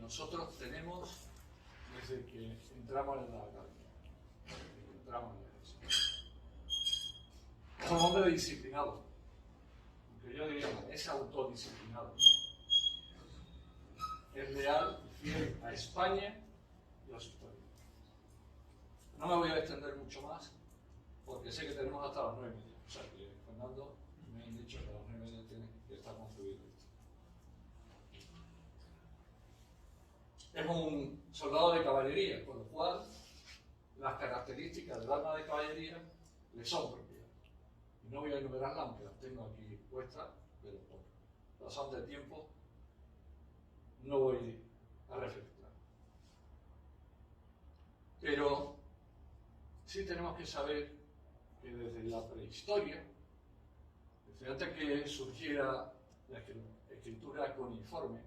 nosotros tenemos desde que entramos en la academia, desde que entramos en el ejército. Es un hombre disciplinado, aunque yo diría es autodisciplinado. Es leal y fiel a España y a su historia. No me voy a extender mucho más, porque sé que tenemos hasta las 9:30. O sea que, Fernando, me han dicho que a las 9:30 tiene que estar concluido esto. Es un soldado de caballería, con lo cual las características del arma de caballería le son propias. Y no voy a enumerarlas, aunque las tengo aquí puestas, pero por razón de tiempo no voy a reflexionar. Pero sí tenemos que saber que desde la prehistoria, desde antes que surgiera la escritura cuneiforme,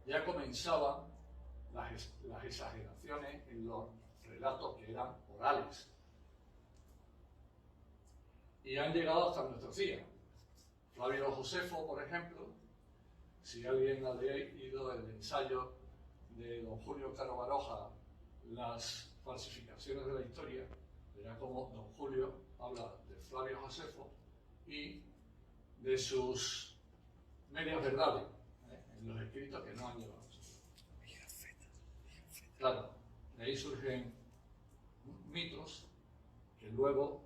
ya comenzaban las exageraciones en los relatos que eran orales. Y han llegado hasta nuestros días. Flavio Josefo, por ejemplo, si alguien ha leído el ensayo de don Julio Caro Baroja, Las falsificaciones de la historia, verá cómo don Julio habla de Flavio Josefo y de sus medias verdades en los escritos que no han llegado a nosotros. Claro, de ahí surgen mitos que luego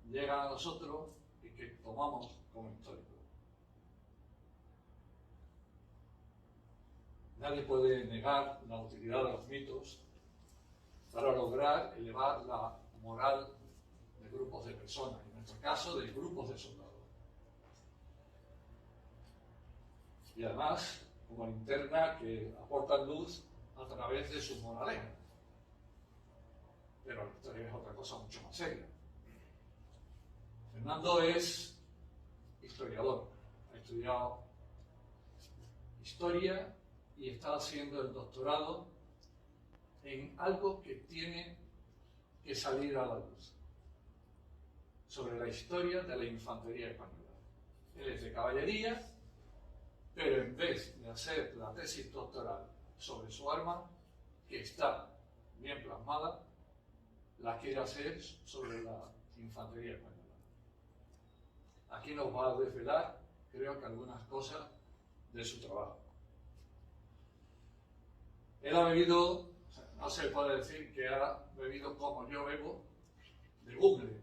llegan a nosotros y que tomamos como históricos. Nadie puede negar la utilidad de los mitos para lograr elevar la moral de grupos de personas, en nuestro caso de grupos de soldados. Y además, como linterna que aportan luz a través de sus moralejas. Pero la historia es otra cosa mucho más seria. Fernando es historiador, ha estudiado historia y está haciendo el doctorado en algo que tiene que salir a la luz, sobre la historia de la infantería española. Él es de caballería, pero en vez de hacer la tesis doctoral sobre su arma, que está bien plasmada, la quiere hacer sobre la infantería española. Aquí nos va a desvelar, creo que algunas cosas de su trabajo. Él ha bebido, no se puede decir que ha bebido como yo bebo, de Google.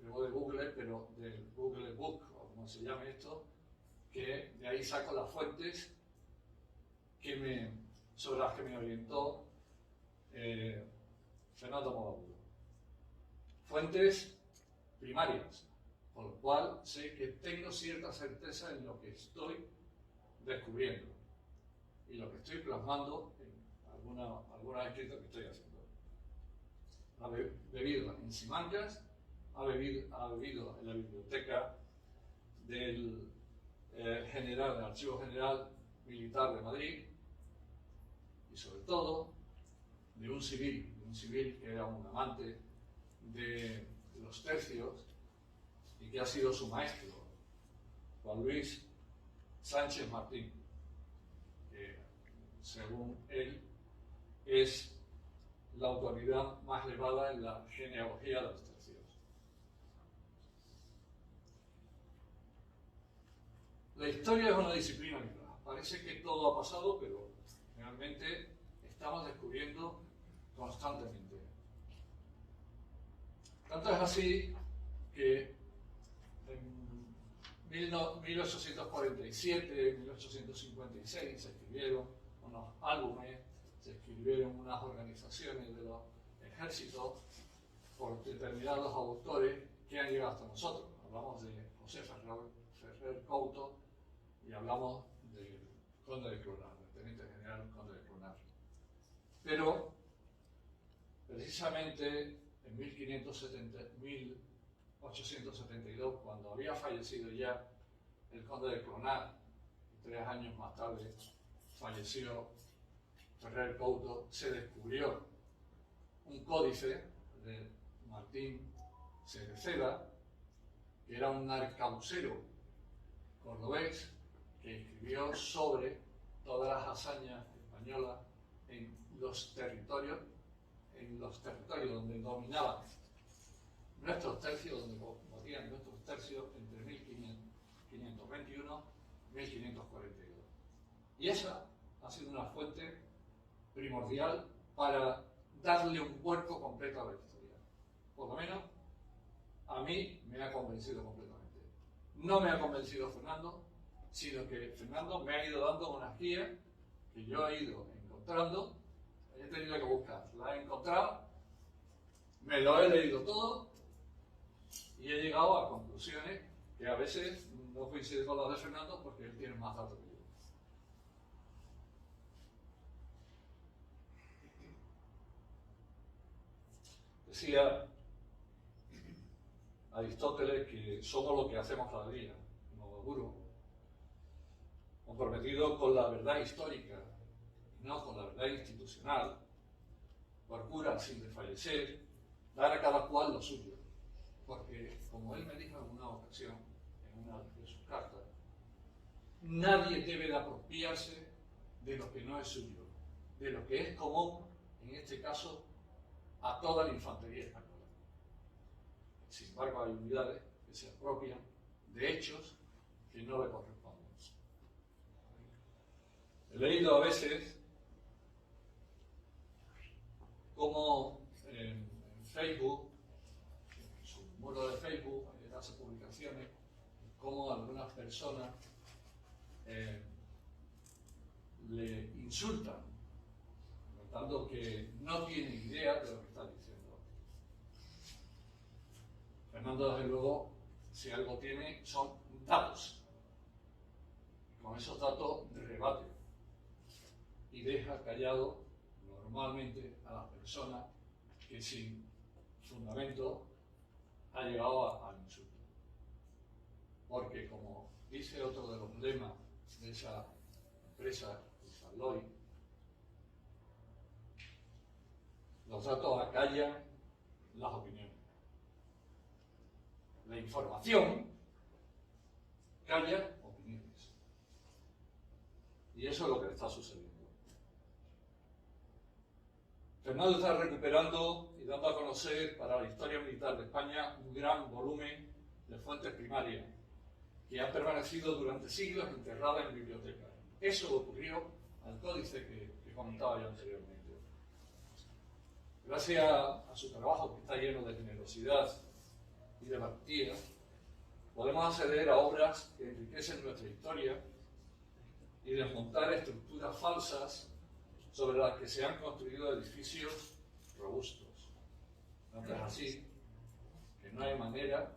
Bebo de Google, pero del Google Book, o como se llame esto, que de ahí saco las fuentes sobre las que me orientó Fernando Modabudo. Fuentes primarias, con lo cual sé que tengo cierta certeza en lo que estoy descubriendo y lo que estoy plasmando en algunos escritos que estoy haciendo. Ha bebido en Simancas, ha bebido en la biblioteca del Archivo General Militar de Madrid y sobre todo de un civil que era un amante de los tercios y que ha sido su maestro, Juan Luis Sánchez Martín, que según él es la autoridad más elevada en la genealogía de los tercios. La historia es una disciplina liberal. Parece que todo ha pasado, pero realmente estamos descubriendo constantemente. Tanto es así que en 1847, 1856 se escribieron unos álbumes, se escribieron unas organizaciones de los ejércitos por determinados autores que han llegado hasta nosotros. Hablamos de José Ferrer Couto y hablamos del conde de Clonar, del teniente general conde de Clonar. Pero precisamente en 1872, cuando había fallecido ya el conde de Clonar, y 3 años más tarde falleció Ferrer Couto, se descubrió un códice de Martín Cereceda, que era un arcabucero cordobés que escribió sobre todas las hazañas española en los territorios donde dominaban nuestros tercios, donde morían nuestros tercios entre 1521 y 1542. Y esa ha sido una fuente primordial para darle un cuerpo completo a la historia. Por lo menos a mí me ha convencido completamente. No me ha convencido Fernando, sino que Fernando me ha ido dando unas guías que yo he ido encontrando, he tenido que buscar, la he encontrado, me lo he leído todo y he llegado a conclusiones que a veces no coinciden con las de Fernando porque él tiene más datos que yo. Decía Aristóteles que somos lo que hacemos cada día, como gurú, comprometidos con la verdad histórica y no con la verdad institucional, procura, sin desfallecer, dar a cada cual lo suyo. Porque, como él me dijo en una ocasión, en una de sus cartas, nadie debe de apropiarse de lo que no es suyo, de lo que es común, en este caso, a toda la infantería española. Sin embargo, hay unidades que se apropian de hechos que no le corresponden. He leído a veces como en Facebook, en su muro de Facebook, hace publicaciones, como algunas personas le insultan, notando que no tiene idea de lo que está diciendo. Fernando, desde luego, si algo tiene, son datos. Con esos datos rebate y deja callado normalmente a las personas que sin fundamento ha llegado al insulto. Porque, como dice otro de los lemas de esa empresa, Salloy, los datos acallan las opiniones. La información calla opiniones. Y eso es lo que le está sucediendo. Fernando está recuperando y dando a conocer para la historia militar de España un gran volumen de fuentes primarias que han permanecido durante siglos enterradas en bibliotecas. Eso ocurrió al códice que comentaba yo anteriormente. Gracias a su trabajo, que está lleno de generosidad y de valentía, podemos acceder a obras que enriquecen nuestra historia y desmontar estructuras falsas sobre las que se han construido edificios robustos. Tanto es así que no hay manera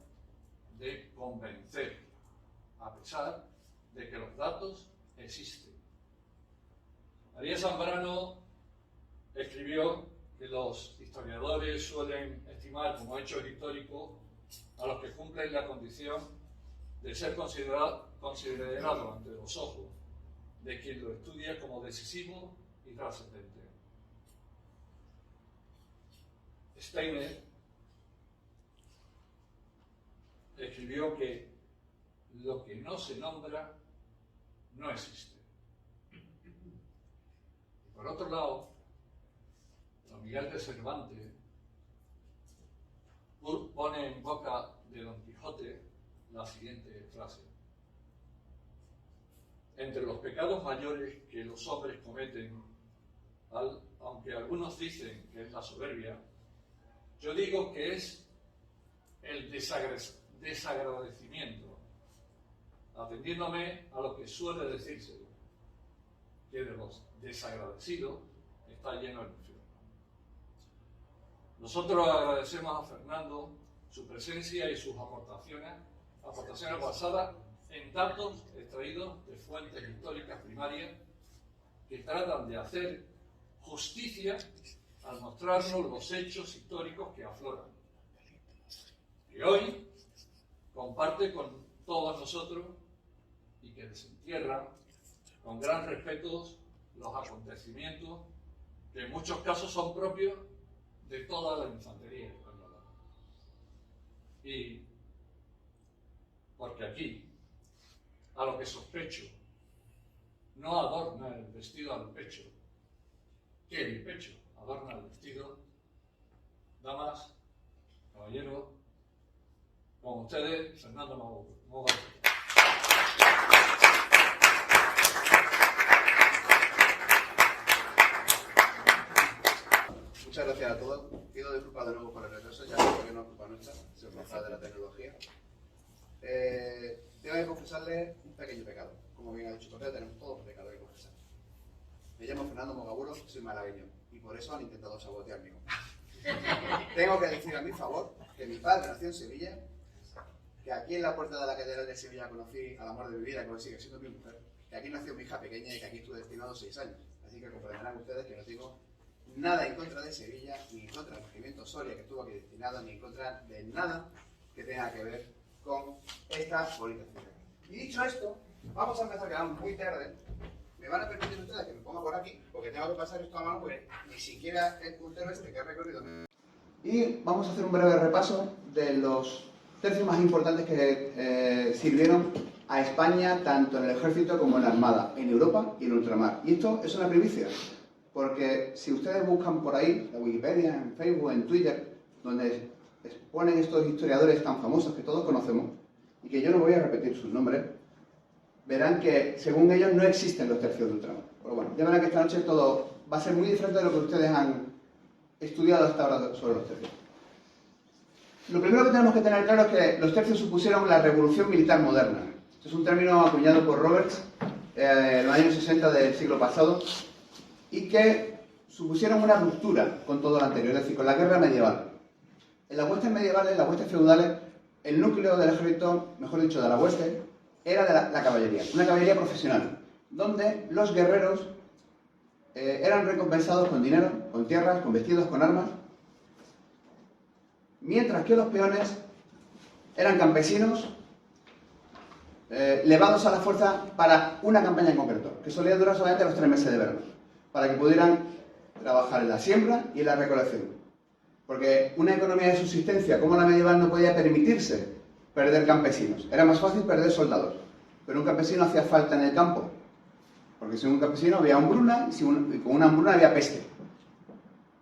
de convencer, a pesar de que los datos existen. María Zambrano escribió que los historiadores suelen estimar como hechos históricos a los que cumplen la condición de ser considerados ante los ojos de quien lo estudia como decisivo y trascendente. Steiner escribió que lo que no se nombra no existe. Y por otro lado, Don Miguel de Cervantes pone en boca de Don Quijote la siguiente frase: entre los pecados mayores que los hombres cometen, aunque algunos dicen que es la soberbia, yo digo que es el desagradecimiento, atendiéndome a lo que suele decirse, que de los desagradecidos está lleno el infierno. Nosotros agradecemos a Fernando su presencia y sus aportaciones basadas en datos extraídos de fuentes históricas primarias que tratan de hacer justicia al mostrarnos los hechos históricos que afloran, que hoy comparte con todos nosotros y que desentierran con gran respeto los acontecimientos que en muchos casos son propios de toda la infantería española. Y porque aquí, a lo que sospecho, no adorna el vestido al pecho, que mi pecho adorna el vestido. Damas, caballeros, con ustedes, Fernando Moga. Muchas gracias a todos. Pido disculpas de nuevo por el retraso, ya sé que no es culpa nuestra, es culpa de la tecnología. Tengo que confesarle un pequeño pecado. Como bien ha dicho Correa, tenemos todos pecados que confesar. Me llamo Fernando Mogaburo, soy malagueño y por eso han intentado sabotear mi compra. Tengo que decir a mi favor que mi padre nació en Sevilla, que aquí en la puerta de la catedral de Sevilla conocí al amor de mi vida, que hoy sigue siendo mi mujer, que aquí nació mi hija pequeña y que aquí estuve destinado 6 años. Así que comprenderán ustedes que no tengo nada en contra de Sevilla, ni en contra del regimiento Soria que estuvo aquí destinado, ni en contra de nada que tenga que ver con esta bonita ciudad. Y dicho esto, vamos a empezar, que vamos muy tarde. Me van a permitir ustedes que me ponga por aquí, porque tengo que pasar esto a mano, porque ni siquiera el puntero este que he recorrido. Y vamos a hacer un breve repaso de los tercios más importantes que sirvieron a España, tanto en el ejército como en la armada, en Europa y en ultramar. Y esto es una primicia, porque si ustedes buscan por ahí, en Wikipedia, en Facebook, en Twitter, donde exponen estos historiadores tan famosos que todos conocemos, y que yo no voy a repetir sus nombres, verán que, según ellos, no existen los tercios de ultramar. Pero bueno, ya verán que esta noche todo va a ser muy diferente de lo que ustedes han estudiado hasta ahora sobre los tercios. Lo primero que tenemos que tener claro es que los tercios supusieron la revolución militar moderna. Este es un término acuñado por Roberts en los años 60 del siglo pasado y que supusieron una ruptura con todo lo anterior, es decir, con la guerra medieval. En las huestes medievales, las huestes feudales, el núcleo del ejército, mejor dicho, de la hueste, era de la caballería, una caballería profesional, donde los guerreros eran recompensados con dinero, con tierras, con vestidos, con armas, mientras que los peones eran campesinos levados a la fuerza para una campaña en concreto, que solía durar solamente los 3 meses de verano, para que pudieran trabajar en la siembra y en la recolección. Porque una economía de subsistencia como la medieval no podía permitirse perder campesinos. Era más fácil perder soldados, pero un campesino hacía falta en el campo, porque sin un campesino había hambruna y con una hambruna había peste.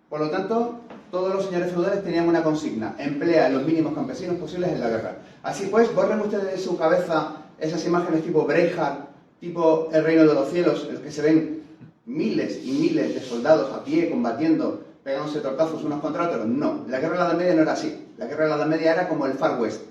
Por lo tanto, todos los señores feudales tenían una consigna: emplea los mínimos campesinos posibles en la guerra. Así pues, borren ustedes de su cabeza esas imágenes tipo Braveheart, tipo El Reino de los Cielos, en los que se ven miles y miles de soldados a pie combatiendo, pegándose tortazos unos contra otros. No, la guerra de la Edad Media no era así. La guerra de la Edad Media era como el Far West,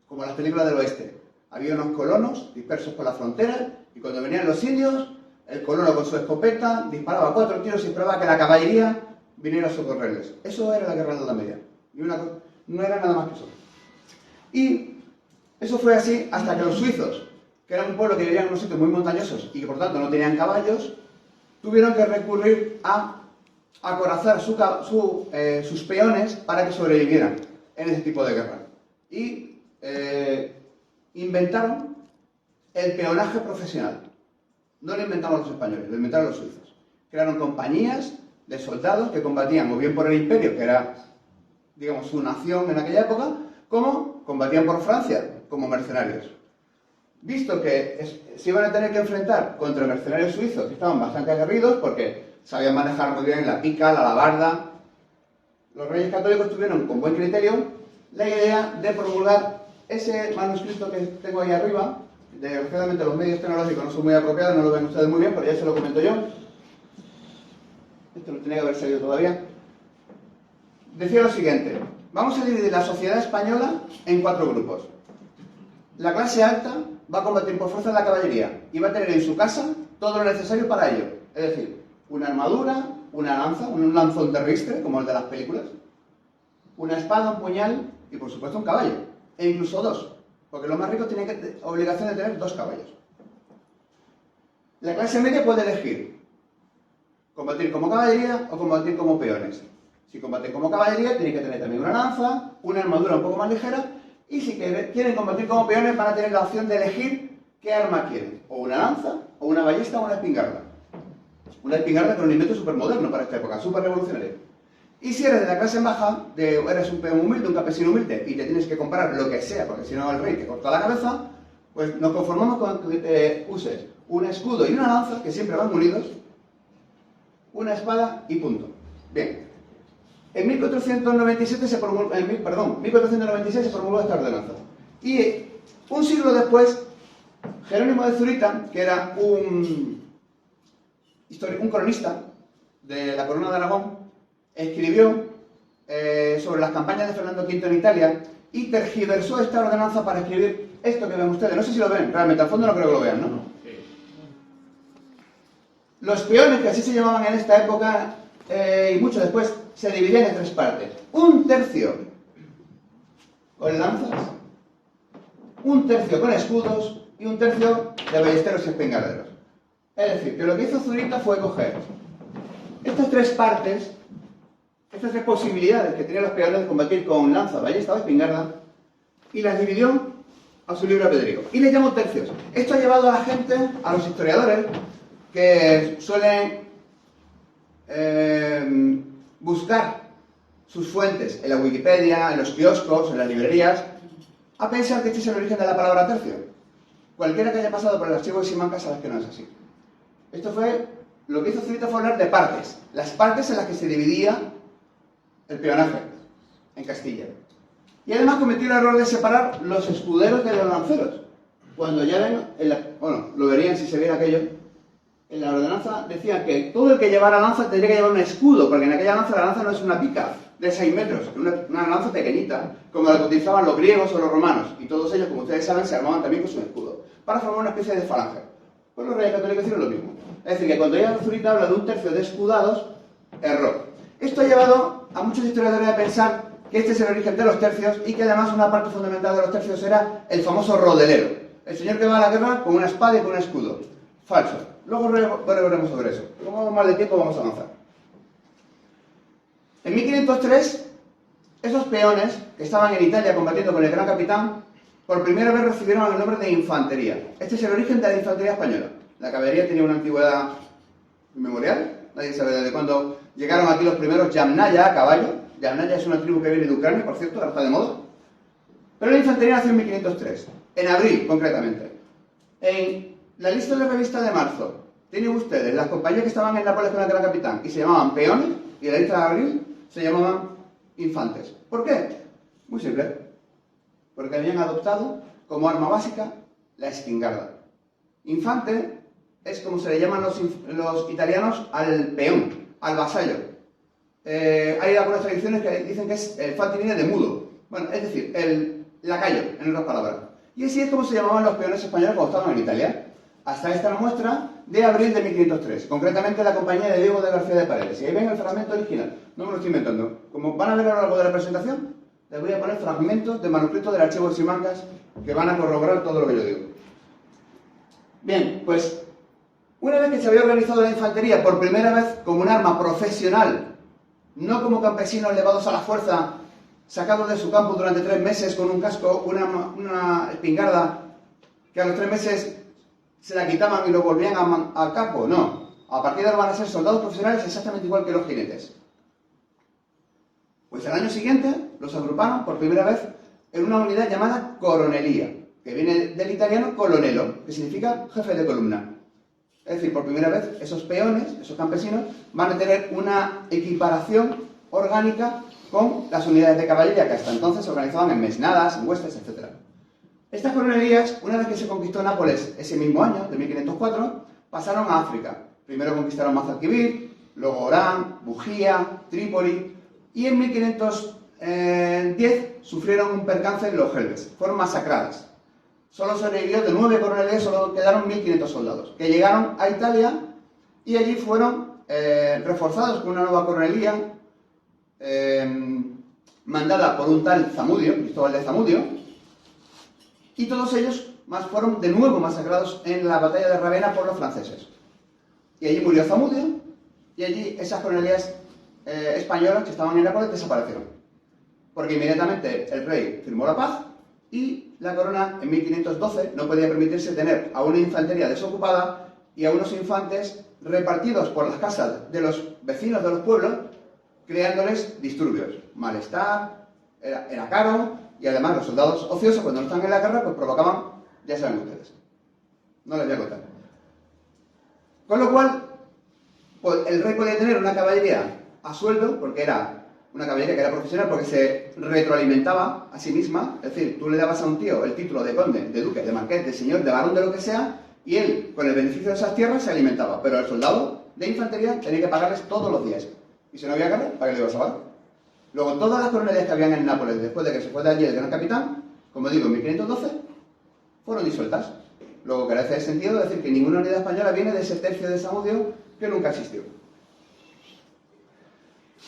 como las películas del oeste. Había unos colonos dispersos por la frontera y cuando venían los indios, el colono con su escopeta disparaba 4 tiros y esperaba que la caballería viniera a socorrerles. Eso era la guerra de la Edad Media. Y no era nada más que eso. Y eso fue así hasta que los suizos, que eran un pueblo que vivían en unos sitios muy montañosos y que por tanto no tenían caballos, tuvieron que recurrir a acorazar sus peones para que sobrevivieran en ese tipo de guerra. Y inventaron el peonaje profesional. No lo inventamos los españoles, lo inventaron los suizos. Crearon compañías de soldados que combatían o bien por el imperio, que era, digamos, su nación en aquella época, como combatían por Francia, como mercenarios. Visto que se iban a tener que enfrentar contra mercenarios suizos que estaban bastante aguerridos porque sabían manejar muy bien la pica, la alabarda, los reyes católicos tuvieron con buen criterio la idea de promulgar ese manuscrito que tengo ahí arriba. Desgraciadamente los medios tecnológicos no son muy apropiados, no lo ven ustedes muy bien, pero ya se lo comento yo. Esto no tenía que haber salido todavía. Decía lo siguiente: vamos a dividir la sociedad española en 4 grupos. La clase alta va a combatir por fuerza en la caballería y va a tener en su casa todo lo necesario para ello. Es decir, una armadura, una lanza, un lanzón de ristre, como el de las películas, una espada, un puñal y, por supuesto, un caballo. E incluso 2, porque los más ricos tienen obligación de tener 2 caballos. La clase media puede elegir combatir como caballería o combatir como peones. Si combaten como caballería, tienen que tener también una lanza, una armadura un poco más ligera, y si quieren combatir como peones, van a tener la opción de elegir qué arma quieren. O una lanza, o una ballesta, o una espingarda. Una espingarda con un invento súper moderno para esta época, súper revolucionario. Y si eres de la clase baja, eres un peón humilde, un campesino humilde, y te tienes que comprar lo que sea, porque si no el rey te corta la cabeza, pues nos conformamos con que uses un escudo y una lanza, que siempre van unidos, una espada y punto. Bien. En 1497 se promulgó, 1496 se promulgó esta ordenanza. Y un siglo después, Jerónimo de Zurita, que era un cronista de la Corona de Aragón, escribió sobre las campañas de Fernando V en Italia y tergiversó esta ordenanza para escribir esto que ven ustedes. No sé si lo ven, realmente, al fondo no creo que lo vean, ¿no? Los peones, que así se llamaban en esta época, y mucho después, se dividían en tres partes. Un tercio con lanzas, un tercio con escudos y un tercio de ballesteros y espingarderos. Es decir, que lo que hizo Zurita fue coger estas tres partes, estas tres posibilidades que tenían los peones de combatir con lanza, ballesta o espingarda, y las dividió a su libre albedrío. Y les llamó tercios. Esto ha llevado a la gente, a los historiadores, que suelen buscar sus fuentes en la Wikipedia, en los kioscos, en las librerías, a pensar que este es el origen de la palabra tercio. Cualquiera que haya pasado por el archivo de Simancas sabe que no es así. Esto fue, lo que hizo Zurita fue hablar de partes, las partes en las que se dividía el peonaje en Castilla. Y además cometió el error de separar los escuderos de los lanceros. Cuando ya ven, bueno, lo verían si se viera aquello, en la ordenanza decía que todo el que llevara lanza tendría que llevar un escudo, porque en aquella lanza la lanza no es una pica de 6 metros, una lanza pequeñita, como la que utilizaban los griegos o los romanos, y todos ellos, como ustedes saben, se armaban también con su escudo, para formar una especie de falange. Pues los reyes católicos hicieron lo mismo. Es decir, que cuando ya Zurita habla de un tercio de escudados, error. Esto ha llevado a muchos historiadores a pensar que este es el origen de los tercios y que además una parte fundamental de los tercios era el famoso rodelero, el señor que va a la guerra con una espada y con un escudo. Falso. Luego veremos sobre eso. Como vamos mal de tiempo, vamos a avanzar. En 1503, esos peones que estaban en Italia combatiendo con el gran capitán, por primera vez recibieron el nombre de infantería. Este es el origen de la infantería española. La caballería tenía una antigüedad inmemorial. Nadie sabe desde cuándo llegaron aquí los primeros Yamnaya a caballo. Yamnaya es una tribu que viene de Ucrania, por cierto, ahora está de moda. Pero la infantería nació en 1503, en abril concretamente. En la lista de revista de marzo, tienen ustedes las compañías que estaban en Nápoles con el gran capitán y se llamaban peones, y en la lista de abril se llamaban infantes. ¿Por qué? Muy simple. Porque habían adoptado como arma básica la espingarda. Infante es como se le llaman los italianos al peón, al vasallo. Hay algunas tradiciones que dicen que es el fantinine de mudo. Bueno, es decir, el lacayo, en otras palabras. Y así es como se llamaban los peones españoles cuando estaban en Italia. Hasta esta muestra de abril de 1503, concretamente la compañía de Diego de García de Paredes. Y ahí ven el fragmento original, no me lo estoy inventando. Como van a ver a lo largo de la presentación, les voy a poner fragmentos de manuscritos del archivo de Simancas que van a corroborar todo lo que yo digo. Bien, pues una vez que se había organizado la infantería por primera vez como un arma profesional, no como campesinos llevados a la fuerza, sacados de su campo durante 3 meses con un casco, una espingarda, que a los 3 meses se la quitaban y lo volvían al campo. No, a partir de ahora van a ser soldados profesionales exactamente igual que los jinetes. Pues al año siguiente los agruparon por primera vez en una unidad llamada coronelía, que viene del italiano colonelo, que significa jefe de columna. Es decir, por primera vez esos peones, esos campesinos, van a tener una equiparación orgánica con las unidades de caballería que hasta entonces se organizaban en mesnadas, en huestes, etc. Estas coronelías, una vez que se conquistó Nápoles ese mismo año, de 1504, pasaron a África. Primero conquistaron Mazalquivir, luego Orán, Bujía, Trípoli, y en 1510 sufrieron un percance en los Helves. Fueron masacradas. Solo sobrevivió de 9 coronelías, solo quedaron 1500 soldados, que llegaron a Italia y allí fueron reforzados con una nueva coronelía mandada por un tal Zamudio, Cristóbal de Zamudio, y todos ellos fueron de nuevo masacrados en la batalla de Ravenna por los franceses. Y allí murió Zamudio, y allí esas coronelías españolas que estaban en Nápoles desaparecieron. Porque inmediatamente el rey firmó la paz y la corona en 1512 no podía permitirse tener a una infantería desocupada y a unos infantes repartidos por las casas de los vecinos de los pueblos, creándoles disturbios, malestar, era caro, y además los soldados ociosos cuando no están en la guerra pues provocaban, ya saben ustedes, no les voy a contar. Con lo cual, Pues el rey podía tener una caballería a sueldo, porque era una caballería que era profesional, porque se retroalimentaba a sí misma. Es decir, tú le dabas a un tío el título de conde, de duque, de marqués, de señor, de barón, de lo que sea, y él, con el beneficio de esas tierras, se alimentaba. Pero el soldado de infantería tenía que pagarles todos los días. Y si no había guerra, ¿para qué le ibas a pagar? Luego, todas las coronelías que habían en Nápoles, después de que se fue de allí el gran capitán, como digo, en 1512, fueron disueltas. Luego, carece de sentido decir que ninguna unidad española viene de ese tercio de Zamudio que nunca existió.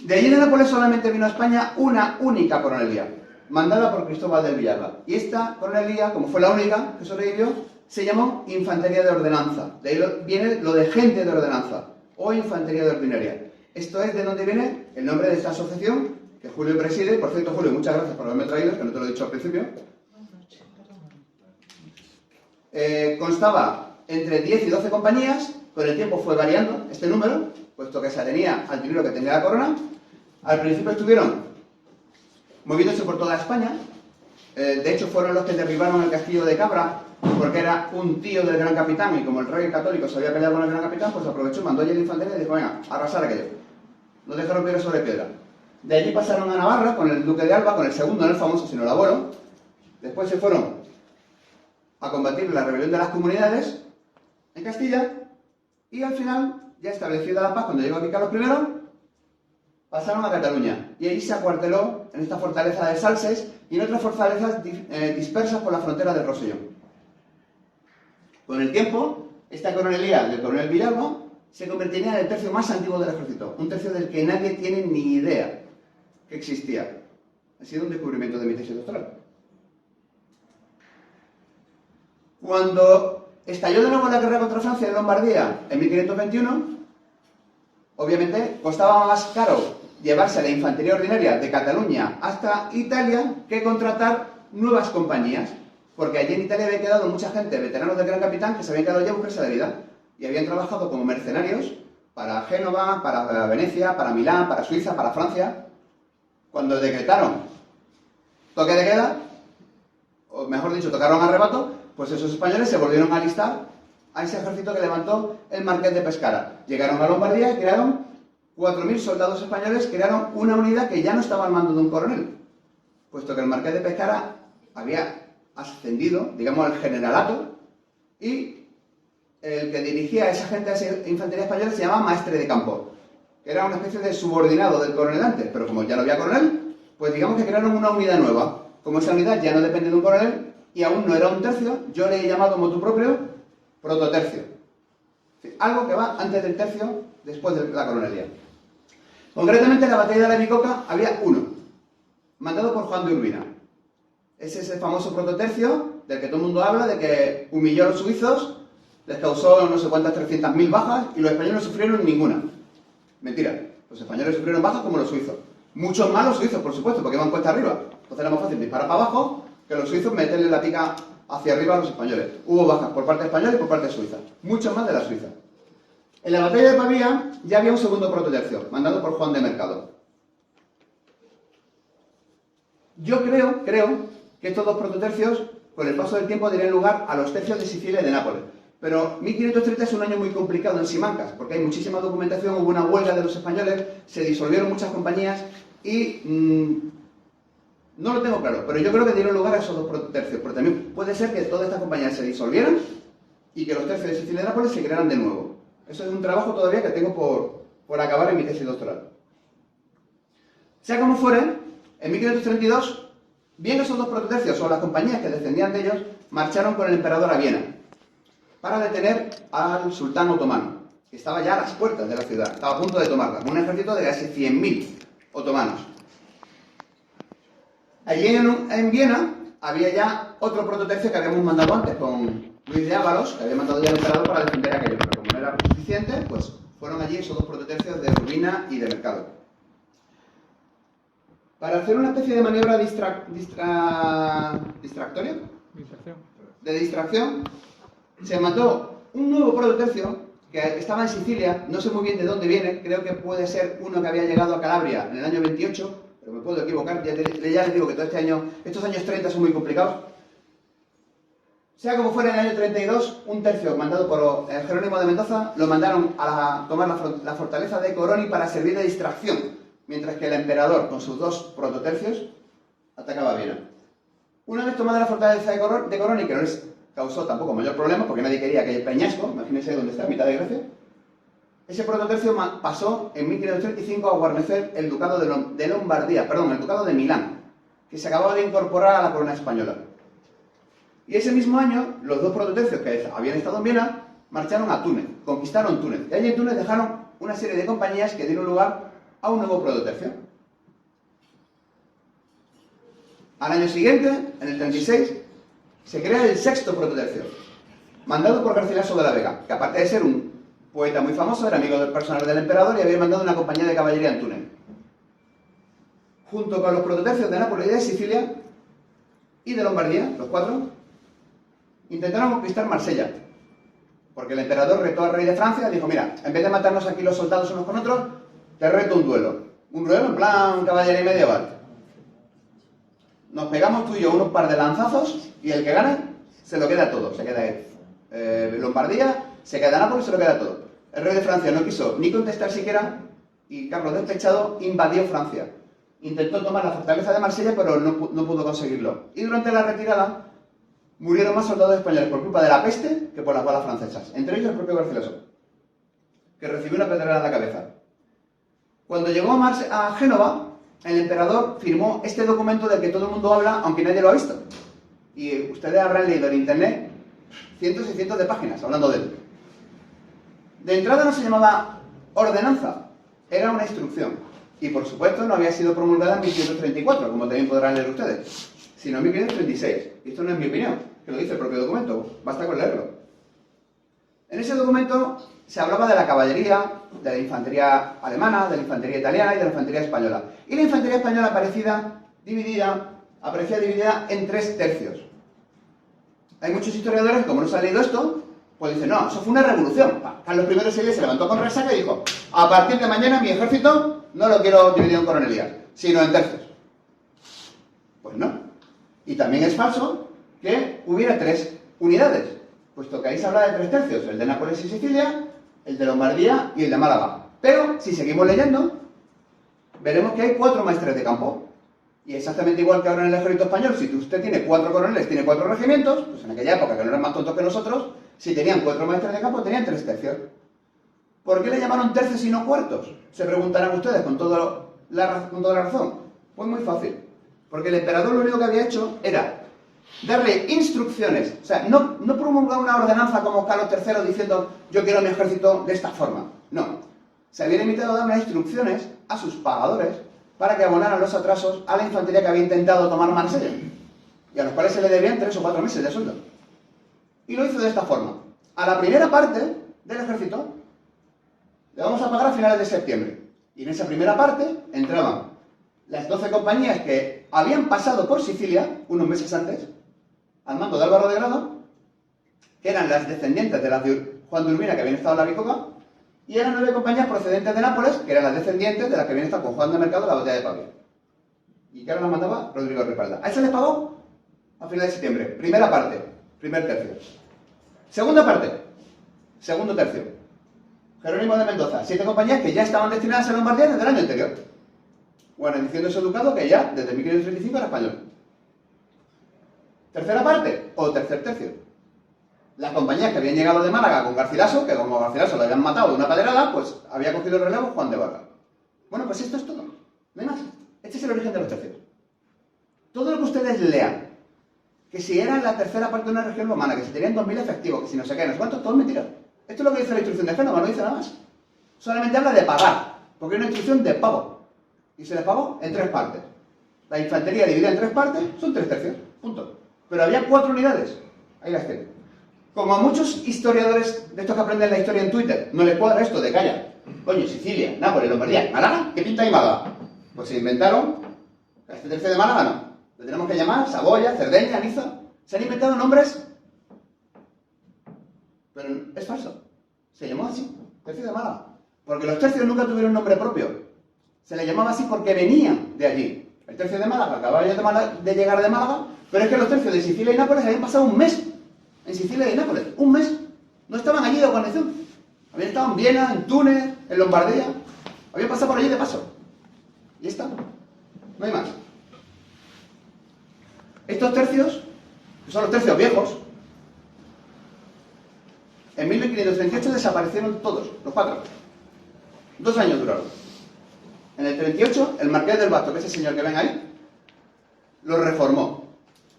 De allí de Nápoles solamente vino a España una única coronelía, mandada por Cristóbal del Villalba. Y esta coronelía, como fue la única que sobrevivió, se llamó Infantería de Ordenanza. De ahí viene lo de gente de ordenanza, o Infantería de Ordinaria. Esto es de donde viene el nombre de esta asociación, que Julio preside. Por cierto, Julio, muchas gracias por haberme traído, que no te lo he dicho al principio. Constaba entre 10 y 12 compañías. Con el tiempo fue variando este número, puesto que se atenía al dinero que tenía la corona. Al principio estuvieron moviéndose por toda España. De hecho, fueron los que derribaron el castillo de Cabra, porque era un tío del gran capitán, y como el rey católico se había peleado con el gran capitán, pues aprovechó, mandó allí la infantería y dijo, venga, arrasar aquello. No dejaron piedra sobre piedra. De allí pasaron a Navarra con el duque de Alba, con el segundo, no el famoso, sino el abuelo. Después se fueron a combatir la rebelión de las comunidades en Castilla, y al final, ya establecida la paz, cuando llegó aquí Carlos I, pasaron a Cataluña, y allí se acuarteló en esta fortaleza de Salses y en otras fortalezas dispersas por la frontera del Rosellón. Con el tiempo, esta coronelía del coronel Villalba se convertiría en el tercio más antiguo del ejército, un tercio del que nadie tiene ni idea que existía. Ha sido un descubrimiento de mi tesis doctoral. Cuando estalló de nuevo la guerra contra Francia en Lombardía en 1521, obviamente costaba más caro llevarse la infantería ordinaria de Cataluña hasta Italia que contratar nuevas compañías, porque allí en Italia había quedado mucha gente, veteranos del gran capitán, que se habían quedado ya a buscarse la vida y habían trabajado como mercenarios para Génova, para Venecia, para Milán, para Suiza, para Francia. Cuando decretaron toque de queda, o mejor dicho, tocaron arrebato, pues esos españoles se volvieron a alistar a ese ejército que levantó el marqués de Pescara. Llegaron a Lombardía y crearon 4.000 soldados españoles, crearon una unidad que ya no estaba al mando de un coronel, puesto que el marqués de Pescara había ascendido, digamos, al generalato, y el que dirigía a esa gente, a esa infantería española, se llamaba maestre de campo, que era una especie de subordinado del coronel antes, pero como ya no había coronel, pues digamos que crearon una unidad nueva. Como esa unidad ya no depende de un coronel, y aún no era un tercio, yo le he llamado motu propio prototercio. Algo que va antes del tercio, después de la coronelía. Concretamente, en la batalla de la Bicoca había uno, mandado por Juan de Urbina. Ese es el famoso prototercio del que todo el mundo habla, de que humilló a los suizos, les causó no sé cuántas 300.000 bajas, y los españoles no sufrieron ninguna. Mentira, los españoles sufrieron bajas como los suizos. Muchos más los suizos, por supuesto, porque iban cuesta arriba. Entonces era más fácil disparar para abajo que los suizos meterle la pica hacia arriba a los españoles. Hubo bajas por parte española y por parte suiza. Mucho más de la Suiza. En la batalla de Pavía ya había un segundo prototercio, mandado por Juan de Mercado. Yo creo que estos dos prototercios, con el paso del tiempo, darían lugar a los tercios de Sicilia y de Nápoles. Pero 1530 es un año muy complicado en Simancas, porque hay muchísima documentación, hubo una huelga de los españoles, se disolvieron muchas compañías y no lo tengo claro, pero yo creo que dieron lugar a esos dos prototercios, pero también puede ser que todas estas compañías se disolvieran y que los tercios de Sicilia y Nápoles se crearan de nuevo. Eso es un trabajo todavía que tengo por acabar en mi tesis doctoral. Sea como fuere, en 1532, bien esos dos prototercios o las compañías que descendían de ellos, marcharon con el emperador a Viena para detener al sultán otomano, que estaba ya a las puertas de la ciudad, estaba a punto de tomarla, con un ejército de casi 100.000 otomanos. Allí en Viena había ya otro prototercio que habíamos mandado antes con Luis de Ávalos, que había mandado ya al emperador para defender aquello, pero como no era suficiente, pues fueron allí esos dos prototercios de Urbina y de Mercado. Para hacer una especie de maniobra distractoria, de distracción, se mandó un nuevo prototercio que estaba en Sicilia, no sé muy bien de dónde viene, creo que puede ser uno que había llegado a Calabria en el año 28, pero me puedo equivocar, ya les digo que todo estos años 30 son muy complicados. Sea como fuera, en el año 32, un tercio mandado por Jerónimo de Mendoza lo mandaron a tomar la fortaleza de Coroni para servir de distracción, mientras que el emperador, con sus 2 prototercios, atacaba a Viena. Una vez tomada la fortaleza de Coroni, que no les causó tampoco mayor problema, porque nadie quería que Peñasco, imagínense dónde está, a mitad de Grecia, ese prototercio pasó en 1535 a guarnecer el ducado de Lombardía, perdón, el ducado de Milán, que se acababa de incorporar a la corona española. Y ese mismo año, los 2 prototercios que habían estado en Viena marcharon a Túnez, conquistaron Túnez. Y allí en Túnez dejaron una serie de compañías que dieron lugar a un nuevo prototercio. Al año siguiente, en el 36, se crea el 6º prototercio, mandado por Garcilaso de la Vega, que aparte de ser un poeta muy famoso, era amigo del personal del emperador y había mandado una compañía de caballería en Túnez. Junto con los prototercios de Nápoles y de Sicilia y de Lombardía, los 4, intentaron conquistar Marsella, porque el emperador retó al rey de Francia y dijo: mira, en vez de matarnos aquí los soldados unos con otros, te reto un duelo. Un duelo en plan caballería medieval. Nos pegamos tú y yo unos par de lanzazos y el que gane se lo queda todo. Se queda Lombardía, se queda Nápoles, se lo queda todo. El rey de Francia no quiso ni contestar siquiera y Carlos despechado invadió Francia. Intentó tomar la fortaleza de Marsella, pero no pudo conseguirlo. Y durante la retirada murieron más soldados españoles por culpa de la peste que por las balas francesas. Entre ellos el propio Garcilaso, que recibió una pedrada en la cabeza. Cuando llegó a Génova, el emperador firmó este documento del que todo el mundo habla, aunque nadie lo ha visto. Y ustedes habrán leído en internet cientos y cientos de páginas hablando de él. De entrada no se llamaba ordenanza, era una instrucción. Y por supuesto no había sido promulgada en 1534, como también podrán leer ustedes, sino en 1536. Y esto no es mi opinión, que lo dice el propio documento, basta con leerlo. En ese documento se hablaba de la caballería, de la infantería alemana, de la infantería italiana y de la infantería española. Y la infantería española aparecía dividida en 3 tercios. Hay muchos historiadores, como no se ha leído esto, pues dicen: no, eso fue una revolución. Carlos I se levantó con resaca y dijo: a partir de mañana mi ejército no lo quiero dividido en coronelías, sino en tercios. Pues no. Y también es falso que hubiera 3 unidades, puesto que ahí se habla de 3 tercios, el de Nápoles y Sicilia, el de Lombardía y el de Málaga. Pero, si seguimos leyendo, veremos que hay 4 maestres de campo. Y exactamente igual que ahora en el ejército español, si usted tiene 4 coroneles, tiene 4 regimientos, pues en aquella época, que no eran más tontos que nosotros, si tenían 4 maestres de campo, tenían 3 tercios. ¿Por qué le llamaron tercios y no cuartos? Se preguntarán ustedes con toda la razón. Pues muy fácil. Porque el emperador lo único que había hecho era darle instrucciones. O sea, no promulgar una ordenanza como Carlos III diciendo: yo quiero mi ejército de esta forma. No. Se había limitado a dar unas instrucciones a sus pagadores para que abonaran los atrasos a la infantería que había intentado tomar Marsella, y a los cuales se le debían 3 o 4 meses de sueldo. Y lo hizo de esta forma: a la primera parte del ejército le vamos a pagar a finales de septiembre. Y en esa primera parte entraban las 12 compañías que habían pasado por Sicilia unos meses antes, al mando de Álvaro de Grado, que eran las descendientes de las de Juan de Urbina, que habían estado en la Bicoca, y eran 9 compañías procedentes de Nápoles, que eran las descendientes de las que habían estado con Juan de Mercado en la batalla de Pavía. Y que ahora las mandaba Rodrigo Ripalda. A eso les pagó a finales de septiembre. Primera parte, primer tercio. Segunda parte, segundo tercio. Jerónimo de Mendoza, 7 compañías que ya estaban destinadas a Lombardía desde el año anterior. Bueno, diciendo ese ducado que ya, desde 1535, era español. Tercera parte, o tercer tercio. Las compañías que habían llegado de Málaga con Garcilaso, que como Garcilaso lo habían matado de una pedrada, pues había cogido el relevo Juan de Barra. Bueno, pues esto es todo. No hay más. Este es el origen de los tercios. Todo lo que ustedes lean, que si era la tercera parte de una región romana, que si tenían 2000 efectivos, que si no sé qué, no sé cuánto, todo es mentira. Esto es lo que dice la instrucción de Génova, no dice nada más. Solamente habla de pagar, porque es una instrucción de pago. Y se les pagó en 3 partes. La infantería dividida en 3 partes son 3 tercios, punto. Pero había 4 unidades. Ahí las tienen. Como a muchos historiadores de estos que aprenden la historia en Twitter no les cuadra esto de calla, coño, Sicilia, Nápoles, Lombardía, Málaga, ¿qué pinta hay Málaga? Pues se inventaron, a este tercio de Málaga no. Le tenemos que llamar Saboya, Cerdeña, Niza. Se han inventado nombres, pero es falso. Se llamó así, tercio de Málaga. Porque los tercios nunca tuvieron nombre propio. Se le llamaba así porque venían de allí. El tercio de Málaga acababa de llegar de Málaga, pero es que los tercios de Sicilia y Nápoles habían pasado un mes en Sicilia y en Nápoles. Un mes. No estaban allí de guarnición. Habían estado en Viena, en Túnez, en Lombardía. Habían pasado por allí de paso. Y está. No hay más. Estos tercios, que son los tercios viejos, en 1538 desaparecieron todos, los 4. 2 años duraron. En el 38, el marqués del Basto, que es el señor que ven ahí, lo reformó.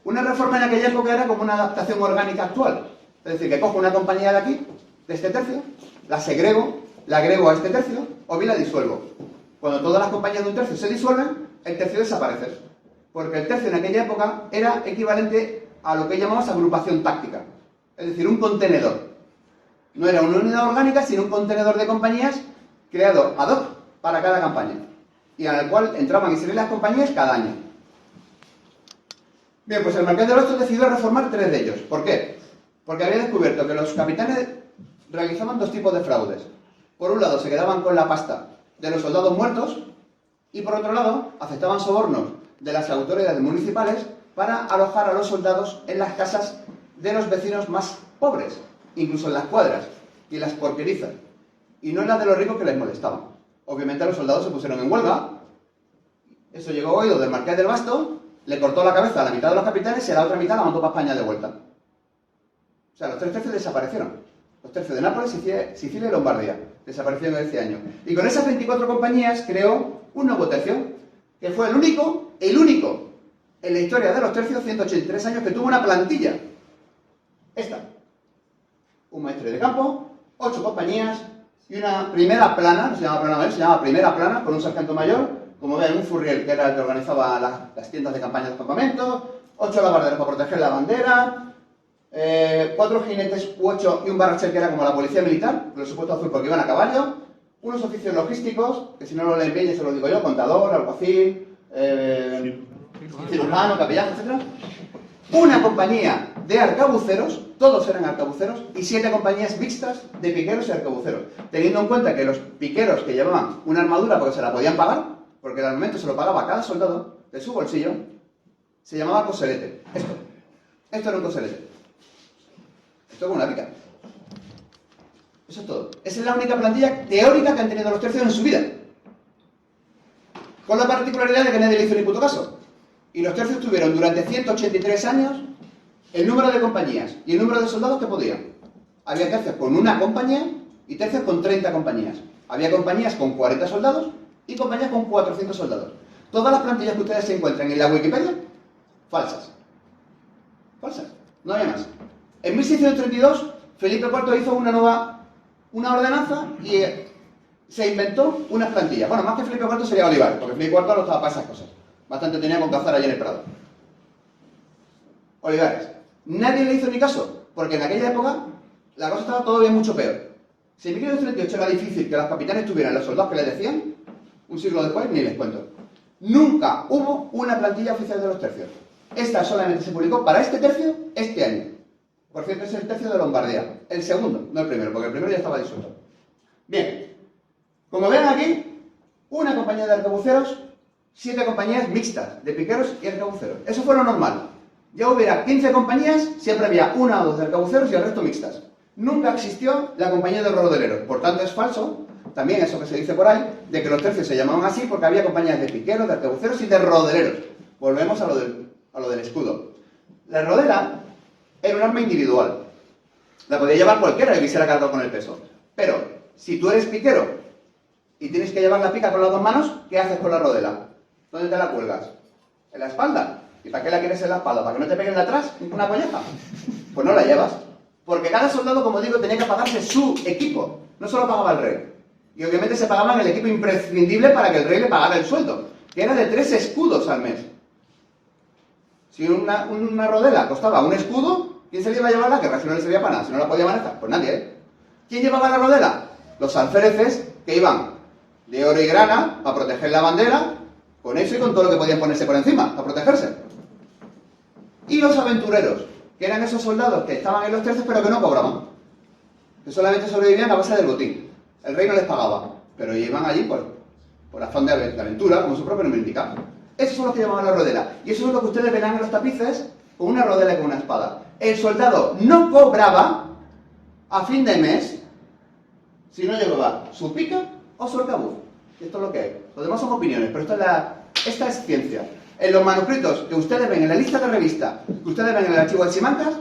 Una reforma en aquella época era como una adaptación orgánica actual. Es decir, que cojo una compañía de aquí, de este tercio, la segrego, la agrego a este tercio, o bien la disuelvo. Cuando todas las compañías de un tercio se disuelven, el tercio desaparece. Porque el tercio en aquella época era equivalente a lo que llamamos agrupación táctica. Es decir, un contenedor. No era una unidad orgánica, sino un contenedor de compañías creado ad hoc para cada campaña. Y en el cual entraban y salían las compañías cada año. Bien, pues el marqués de Basto decidió reformar 3 de ellos. ¿Por qué? Porque había descubierto que los capitanes realizaban 2 tipos de fraudes. Por un lado, se quedaban con la pasta de los soldados muertos y por otro lado, aceptaban sobornos de las autoridades municipales para alojar a los soldados en las casas de los vecinos más pobres, incluso en las cuadras y en las porquerizas. Y no en las de los ricos que les molestaban. Obviamente los soldados se pusieron en huelga. Eso llegó a oídos del marqués del Basto, le cortó la cabeza a la mitad de los capitanes y a la otra mitad la mandó para España de vuelta. O sea, los 3 tercios desaparecieron. Los tercios de Nápoles, Sicilia y Lombardía. Desaparecieron ese año. Y con esas 24 compañías creó un nuevo tercio, que fue el único en la historia de los tercios, 183 años, que tuvo una plantilla. Esta. Un maestre de campo, 8 compañías y una primera plana, no se llama plana mayor, se llama primera plana, con un sargento mayor, como ven, un furriel, que era el que organizaba las tiendas de campaña de los campamentos, 8 alabarderos para proteger la bandera, 4 jinetes u 8 y un barrachel que era como la policía militar, con el supuesto azul porque iban a caballo, unos oficios logísticos, que si no lo leen bien, ya se lo digo yo, contador, alguacil, cirujano, capellán, etc. Una compañía de arcabuceros, todos eran arcabuceros, y 7 compañías mixtas de piqueros y arcabuceros, teniendo en cuenta que los piqueros que llevaban una armadura porque se la podían pagar, porque el armamento se lo pagaba cada soldado de su bolsillo, se llamaba coselete. Esto era un coselete. Esto es como una pica. Eso es todo. Esa es la única plantilla teórica que han tenido los tercios en su vida. Con la particularidad de que nadie le hizo ni puto caso. Y los tercios tuvieron durante 183 años el número de compañías y el número de soldados que podían. Había tercios con una compañía y tercios con 30 compañías. Había compañías con 40 soldados y compañías con 400 soldados. Todas las plantillas que ustedes se encuentran en la Wikipedia, falsas. Falsas. No había más. En 1632, Felipe IV hizo una ordenanza y se inventó unas plantillas. Bueno, más que Felipe IV sería Olivares, porque Felipe IV no estaba para esas cosas. Bastante tenía con cazar allí en el Prado. Olivares. Nadie le hizo ni caso, porque en aquella época la cosa estaba todavía mucho peor. Si en 1538 era difícil que los capitanes tuvieran los soldados que les decían, un siglo después ni les cuento. Nunca hubo una plantilla oficial de los tercios. Esta solamente se publicó para este tercio este año. Por cierto, es el tercio de Lombardía. El segundo, no el primero, porque el primero ya estaba disuelto. Bien. Como ven aquí, una compañía de arcabuceros, 7 compañías mixtas, de piqueros y arcabuceros. Eso fue lo normal. Ya hubiera 15 compañías, siempre había 1 o 2 de arcabuceros y el resto mixtas. Nunca existió la compañía de rodeleros. Por tanto, es falso, también eso que se dice por ahí, de que los tercios se llamaban así porque había compañías de piqueros, de arcabuceros y de rodeleros. Volvemos a lo del escudo. La rodela era un arma individual. La podía llevar cualquiera que quisiera cargar con el peso. Pero, si tú eres piquero y tienes que llevar la pica con las 2 manos, ¿qué haces con la rodela? ¿Dónde te la cuelgas? ¿En la espalda? ¿Y para qué la quieres en la espalda? ¿Para que no te peguen de atrás una colleja? Pues no la llevas. Porque cada soldado, como digo, tenía que pagarse su equipo. No solo pagaba el rey. Y obviamente se pagaban el equipo imprescindible para que el rey le pagara el sueldo, que era de 3 escudos al mes. Si una rodela costaba un escudo, ¿quién se le iba a llevar la guerra si no le servía para nada? Si no la podía manejar, pues nadie, ¿eh? ¿Quién llevaba la rodela? Los alféreces que iban de oro y grana para proteger la bandera, con eso y con todo lo que podían ponerse por encima, para protegerse. Y los aventureros, que eran esos soldados que estaban en los tercios pero que no cobraban, que solamente sobrevivían a base del botín. El rey no les pagaba, pero iban allí por afán de aventura, como su propio nombre indica. Esos son los que llamaban la rodela. Y eso es lo que ustedes verán en los tapices con una rodela y con una espada. El soldado no cobraba a fin de mes si no llevaba su pica o su arcabuz. Esto es lo que hay. Lo demás son opiniones, pero esta es ciencia. En los manuscritos que ustedes ven en la lista de revista, que ustedes ven en el archivo de Simancas,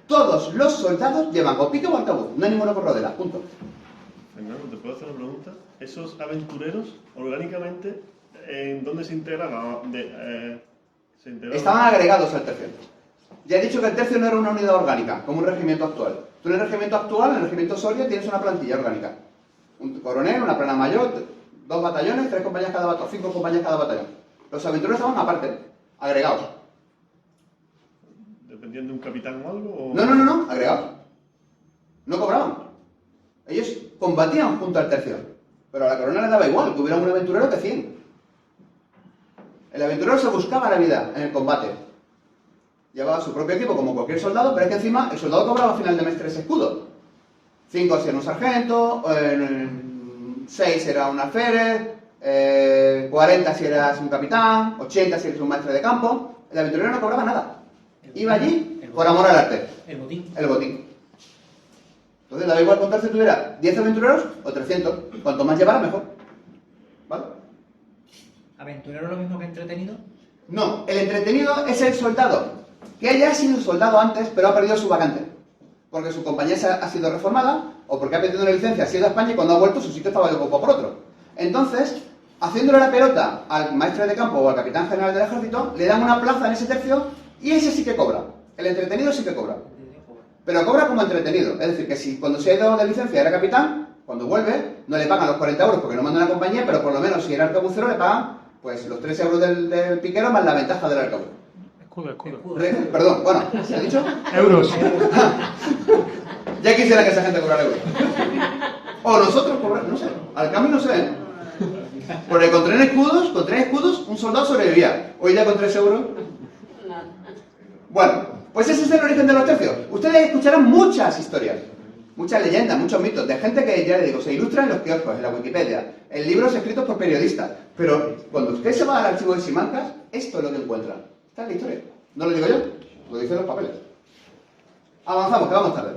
todos los soldados llevan o pica o arcabuz. No hay ninguno con rodela, punto. Fernando, ¿te puedo hacer una pregunta? ¿Esos aventureros, orgánicamente, en dónde se integraban? Estaban agregados al tercio. Ya he dicho que el tercio no era una unidad orgánica, como un regimiento actual. Tú en el regimiento actual, en el regimiento Soria, tienes una plantilla orgánica. Un coronel, una plana mayor, 2 batallones, 3 compañías cada batallón, 5 compañías cada batallón. Los aventureros estaban aparte, agregados. ¿Dependiendo de un capitán o algo? O... No, agregados. No cobraban. Ellos combatían junto al tercio. Pero a la corona le daba igual que hubiera un aventurero que 100. El aventurero se buscaba la vida en el combate. Llevaba su propio equipo como cualquier soldado, pero es que encima el soldado cobraba a final de mes 3 escudos. 5 si era un sargento, 6 era un alférez, 40 si eras un capitán, 80 si eres un maestre de campo. El aventurero no cobraba nada. Iba allí por amor al arte. El botín. El botín. Entonces daba igual contar si tuviera 10 aventureros o 300. Cuanto más llevara, mejor. ¿Vale? ¿Aventurero es lo mismo que entretenido? No, el entretenido es el soldado que haya sido soldado antes, pero ha perdido su vacante. Porque su compañía ha sido reformada, o porque ha pedido una licencia, ha sido a España y cuando ha vuelto su sitio estaba ocupado por otro. Entonces, haciéndole la pelota al maestre de campo o al capitán general del ejército, le dan una plaza en ese tercio y ese sí que cobra. El entretenido sí que cobra. Pero cobra como entretenido. Es decir, que si cuando se ha ido de licencia era capitán, cuando vuelve, no le pagan los 40 euros porque no manda una compañía, pero por lo menos si era arcabucero le pagan pues los 3 euros del piquero más la ventaja del arcabuz. Escudo. Perdón, bueno, ¿se ha dicho? Euros. Ya quisiera que esa gente cobrara euros. O nosotros cobrar, no sé, al cambio no sé, ¿eh? Porque con 3 escudos, un soldado sobrevivía. Hoy ya con 3 euros. Bueno, pues ese es el origen de los tercios. Ustedes escucharán muchas historias, muchas leyendas, muchos mitos, de gente que, ya les digo, se ilustra en los kioscos, en la Wikipedia, en libros escritos por periodistas. Pero cuando usted se va al archivo de Simancas, esto es lo que encuentra. Esta es la historia. No lo digo yo, lo dicen los papeles. Avanzamos, que vamos tarde.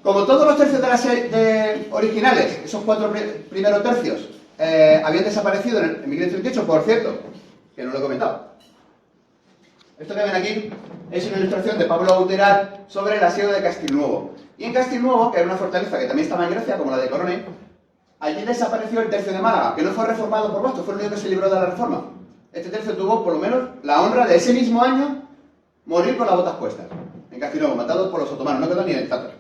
Como todos los tercios de la serie originales, esos 4 primeros tercios habían desaparecido en 1538, por cierto, que no lo he comentado. Esto que ven aquí es una ilustración de Pablo Auterat sobre el asedio de Castilnuovo. Y en Castilnuovo, que era una fortaleza que también estaba en Grecia, como la de Coronel, allí desapareció el tercio de Málaga, que no fue reformado por Bastos, fue el único que se libró de la reforma. Este tercio tuvo, por lo menos, la honra de ese mismo año morir con las botas puestas. En Castilnuovo, matados por los otomanos, no quedó ni en el tátar.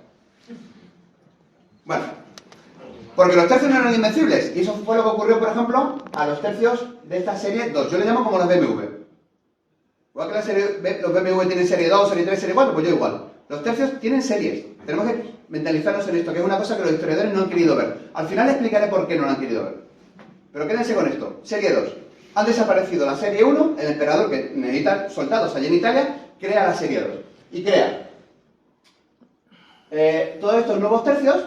Bueno, porque los tercios no eran invencibles, y eso fue lo que ocurrió, por ejemplo, a los tercios de esta serie 2. Yo le llamo como los BMW. Igual que los BMW tienen serie 2, serie 3, serie 4, pues yo igual. Los tercios tienen series. Tenemos que mentalizarnos en esto, que es una cosa que los historiadores no han querido ver. Al final explicaré por qué no lo han querido ver. Pero quédense con esto. Serie 2. Han desaparecido la serie 1, el emperador que necesita soldados allí en Italia, crea la serie 2. Y crea todos estos nuevos tercios.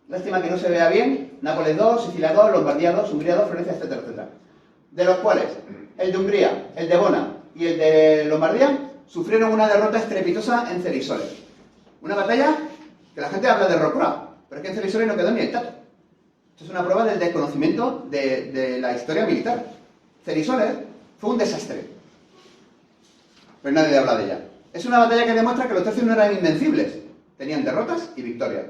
Lástima que no se vea bien. Nápoles 2, Sicilia 2, Lombardía 2, Hungría 2, Florencia, etcétera, etcétera. De los cuales el de Hungría, el de Bona y el de Lombardía sufrieron una derrota estrepitosa en Cerisoles. Una batalla que la gente habla de Rocroi, pero es que en Cerisoles no quedó ni el tato. Esto es una prueba del desconocimiento de la historia militar. Cerisoles fue un desastre, pero nadie habla de ella. Es una batalla que demuestra que los tercios no eran invencibles, tenían derrotas y victorias.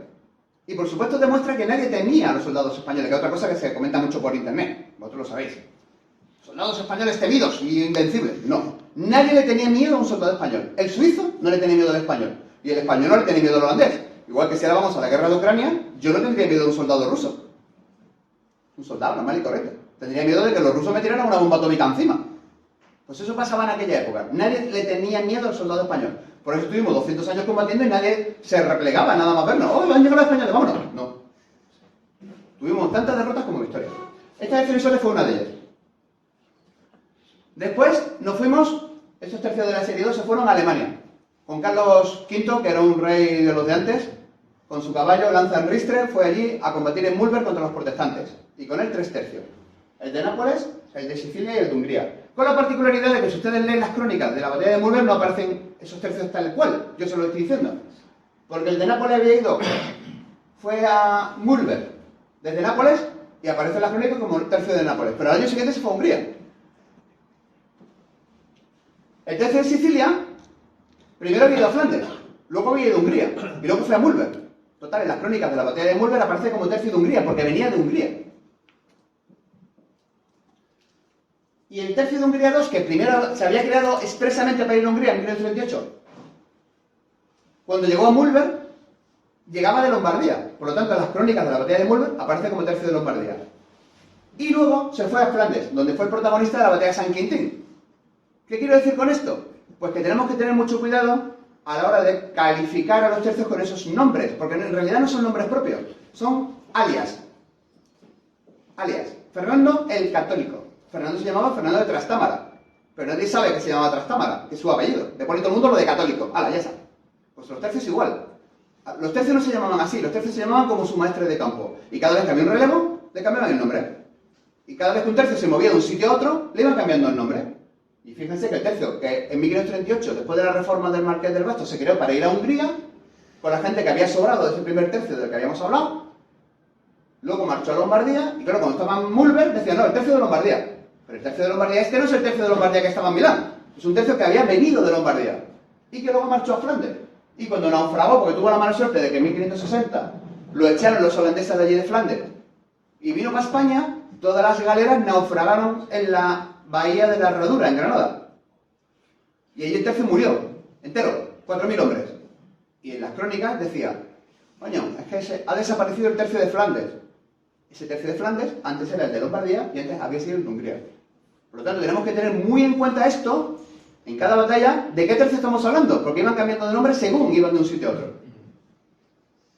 Y por supuesto demuestra que nadie temía a los soldados españoles, que es otra cosa que se comenta mucho por internet, vosotros lo sabéis. Soldados españoles temidos y invencibles. No, nadie le tenía miedo a un soldado español. El suizo no le tenía miedo al español, y el español no le tenía miedo al holandés. Igual que si ahora vamos a la guerra de Ucrania, yo no tendría miedo a un soldado ruso. Un soldado normal y correcto. Tendría miedo de que los rusos me tiraran una bomba atómica encima. Pues eso pasaba en aquella época. Nadie le tenía miedo al soldado español. Por eso estuvimos 200 años combatiendo y nadie se replegaba nada más vernos. ¡Oh, han llegado los españoles! ¡Vámonos! No. Tuvimos tantas derrotas como victorias. Esta de Cerisoles fue una de ellas. Después nos fuimos, estos tercios de la serie 2 se fueron a Alemania. Con Carlos V, que era un rey de los de antes, con su caballo Lanzenristre, fue allí a combatir en Mulberg contra los protestantes. Y con él 3 tercios. El de Nápoles, el de Sicilia y el de Hungría. Con la particularidad de que si ustedes leen las crónicas de la batalla de Mulber no aparecen esos tercios tal cual, yo se lo estoy diciendo. Porque el de Nápoles había ido, fue a Mulber desde Nápoles y aparece en las crónicas como el tercio de Nápoles, pero al año siguiente se fue a Hungría. El tercio de Sicilia, primero había ido a Flandes, luego había ido a Hungría y luego fue a Mulber. Total, en las crónicas de la batalla de Mulber aparece como tercio de Hungría, porque venía de Hungría. Y el tercio de Hungría II, que primero se había creado expresamente para ir a Hungría en 1938, cuando llegó a Mulber, llegaba de Lombardía. Por lo tanto, en las crónicas de la batalla de Mulber aparece como tercio de Lombardía. Y luego se fue a Flandes, donde fue el protagonista de la batalla de San Quintín. ¿Qué quiero decir con esto? Pues que tenemos que tener mucho cuidado a la hora de calificar a los tercios con esos nombres, porque en realidad no son nombres propios, son alias. Alias. Fernando el Católico. Fernando se llamaba Fernando de Trastámara, pero nadie sabe que se llamaba Trastámara, que es su apellido. Le pone todo el mundo lo de católico. ¡Hala, ya está! Pues los tercios igual. Los tercios no se llamaban así, los tercios se llamaban como su maestre de campo. Y cada vez que había un relevo, le cambiaban el nombre. Y cada vez que un tercio se movía de un sitio a otro, le iban cambiando el nombre. Y fíjense que el tercio, que en 1538, después de la reforma del Marqués del Basto, se creó para ir a Hungría, con la gente que había sobrado de ese primer tercio del que habíamos hablado, luego marchó a Lombardía, y claro, cuando estaba en Mulber, decían, no, el tercio de Lombardía. Pero el tercio de Lombardía este no es el tercio de Lombardía que estaba en Milán, es un tercio que había venido de Lombardía, y que luego marchó a Flandes. Y cuando naufragó, porque tuvo la mala suerte de que en 1560 lo echaron los holandeses de allí de Flandes, y vino para España, todas las galeras naufragaron en la bahía de la Herradura, en Granada. Y allí el tercio murió, entero, 4.000 hombres. Y en las crónicas decía, coño, es que ha desaparecido el tercio de Flandes. Ese tercio de Flandes antes era el de Lombardía y antes había sido el de Hungría. Por lo tanto, tenemos que tener muy en cuenta esto en cada batalla, de qué tercio estamos hablando, porque iban cambiando de nombre según iban de un sitio a otro.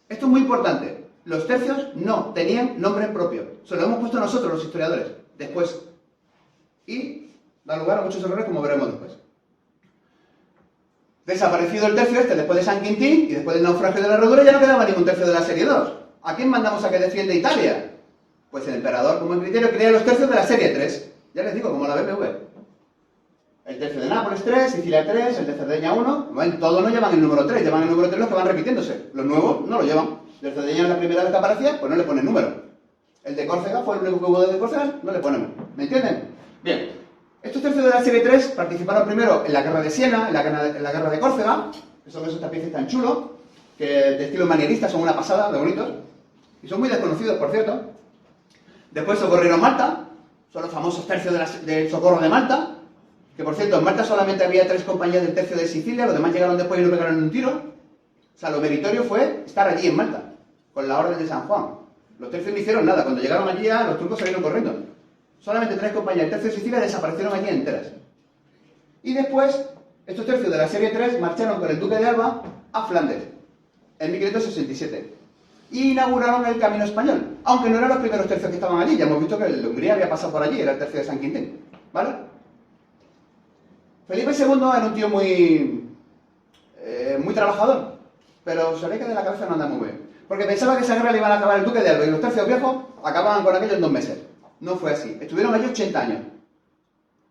Esto es muy importante. Los tercios no tenían nombre propio. Se lo hemos puesto nosotros, los historiadores, después. Y da lugar a muchos errores, como veremos después. Desaparecido el tercio este después de San Quintín y después del naufragio de la Herradura, ya no quedaba ningún tercio de la serie 2. ¿A quién mandamos a que defienda Italia? Pues el emperador, como en criterio, crea los tercios de la serie 3. Ya les digo, como la BMW. El tercio de Nápoles 3, Sicilia 3, el de Cerdeña 1. Bueno, todos no llevan el número 3, llevan el número 3 los que van repitiéndose. Los nuevos no lo llevan. El de Cerdeña es la primera vez que aparecía, pues no le ponen número. El de Córcega fue el único que hubo de Córcega, no le ponemos. ¿Me entienden? Bien. Estos tercios de la serie 3 participaron primero en la guerra de Siena, en la guerra de Córcega, que son esos tapices tan chulos, que de estilo manierista son una pasada, de bonitos, y son muy desconocidos, por cierto. Después socorrieron Malta, son los famosos tercios del socorro de Malta, que por cierto, en Malta solamente había 3 compañías del tercio de Sicilia, los demás llegaron después y no pegaron un tiro. O sea, lo meritorio fue estar allí en Malta, con la orden de San Juan. Los tercios no hicieron nada, cuando llegaron allí ya los turcos salieron corriendo. Solamente 3 compañías del tercio de Sicilia desaparecieron allí enteras. Y después, estos tercios de la serie 3 marcharon con el duque de Alba a Flandes, en 1567. Y inauguraron el camino español, aunque no eran los primeros tercios que estaban allí. Ya hemos visto que el de Hungría había pasado por allí, era el tercio de San Quintín. ¿Vale? Felipe II era un tío muy trabajador, pero se ve que de la cabeza no anda muy bien. Porque pensaba que esa guerra le iban a acabar el duque de Alba y los tercios viejos acababan con aquello en 2 meses. No fue así. Estuvieron allí 80 años.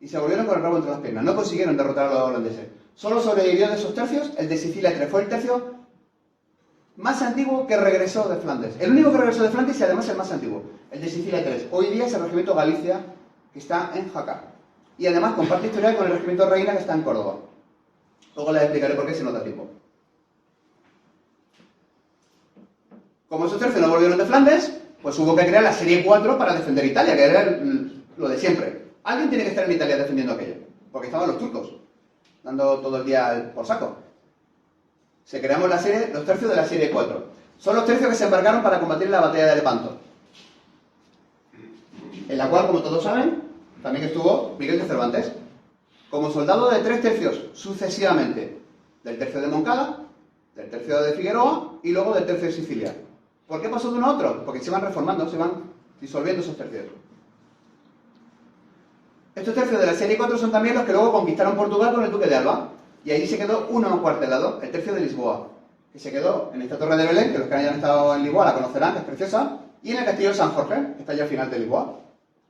Y se volvieron con el rabo entre las piernas. No consiguieron derrotar a los holandeses. Solo sobrevivió de esos tercios el de Sicilia 3. Fue el tercio más antiguo que regresó de Flandes. El único que regresó de Flandes y además el más antiguo. El de Sicilia 3. Hoy día es el regimiento Galicia, que está en Jaca. Y además comparte historial con el regimiento Reina, que está en Córdoba. Luego les explicaré por qué si no da tiempo. Como esos tercios no volvieron de Flandes, pues hubo que crear la serie 4 para defender Italia, que era lo de siempre. Alguien tiene que estar en Italia defendiendo aquello, porque estaban los turcos, dando todo el día por saco. Se creamos los tercios de la serie 4. Son los tercios que se embarcaron para combatir la batalla de Lepanto, en la cual, como todos saben, también estuvo Miguel de Cervantes, como soldado de 3 tercios sucesivamente, del tercio de Moncada, del tercio de Figueroa y luego del tercio de Sicilia. ¿Por qué pasó de uno a otro? Porque se iban reformando, se iban disolviendo esos tercios. Estos tercios de la serie 4 son también los que luego conquistaron Portugal con el duque de Alba. Y allí se quedó uno acuartelado, el tercio de Lisboa, que se quedó en esta torre de Belén, que los que hayan estado en Lisboa la conocerán, que es preciosa, y en el castillo de San Jorge, que está allá al final de Lisboa.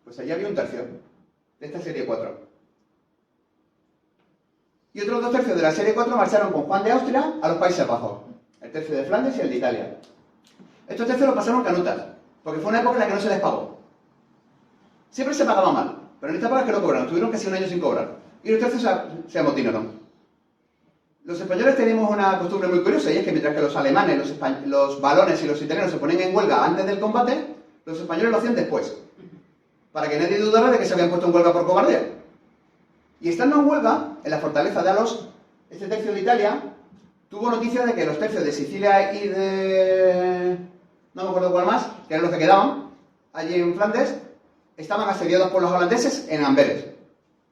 Pues allí había un tercio de esta serie 4. Y otros 2 tercios de la serie 4 marcharon con Juan de Austria a los Países Bajos, el tercio de Flandes y el de Italia. Estos tercios los pasaron canutas, porque fue una época en la que no se les pagó. Siempre se pagaba mal, pero en esta época es que no cobraron, tuvieron casi un año sin cobrar. Y los tercios se amotinaron. Los españoles tenemos una costumbre muy curiosa, y es que mientras que los alemanes, los valones y los italianos se ponen en huelga antes del combate, los españoles lo hacían después, para que nadie dudara de que se habían puesto en huelga por cobardía. Y estando en huelga, en la fortaleza de Alos, este tercio de Italia tuvo noticia de que los tercios de Sicilia y de... no me acuerdo cuál más, que eran los que quedaban, allí en Flandes, estaban asediados por los holandeses en Amberes.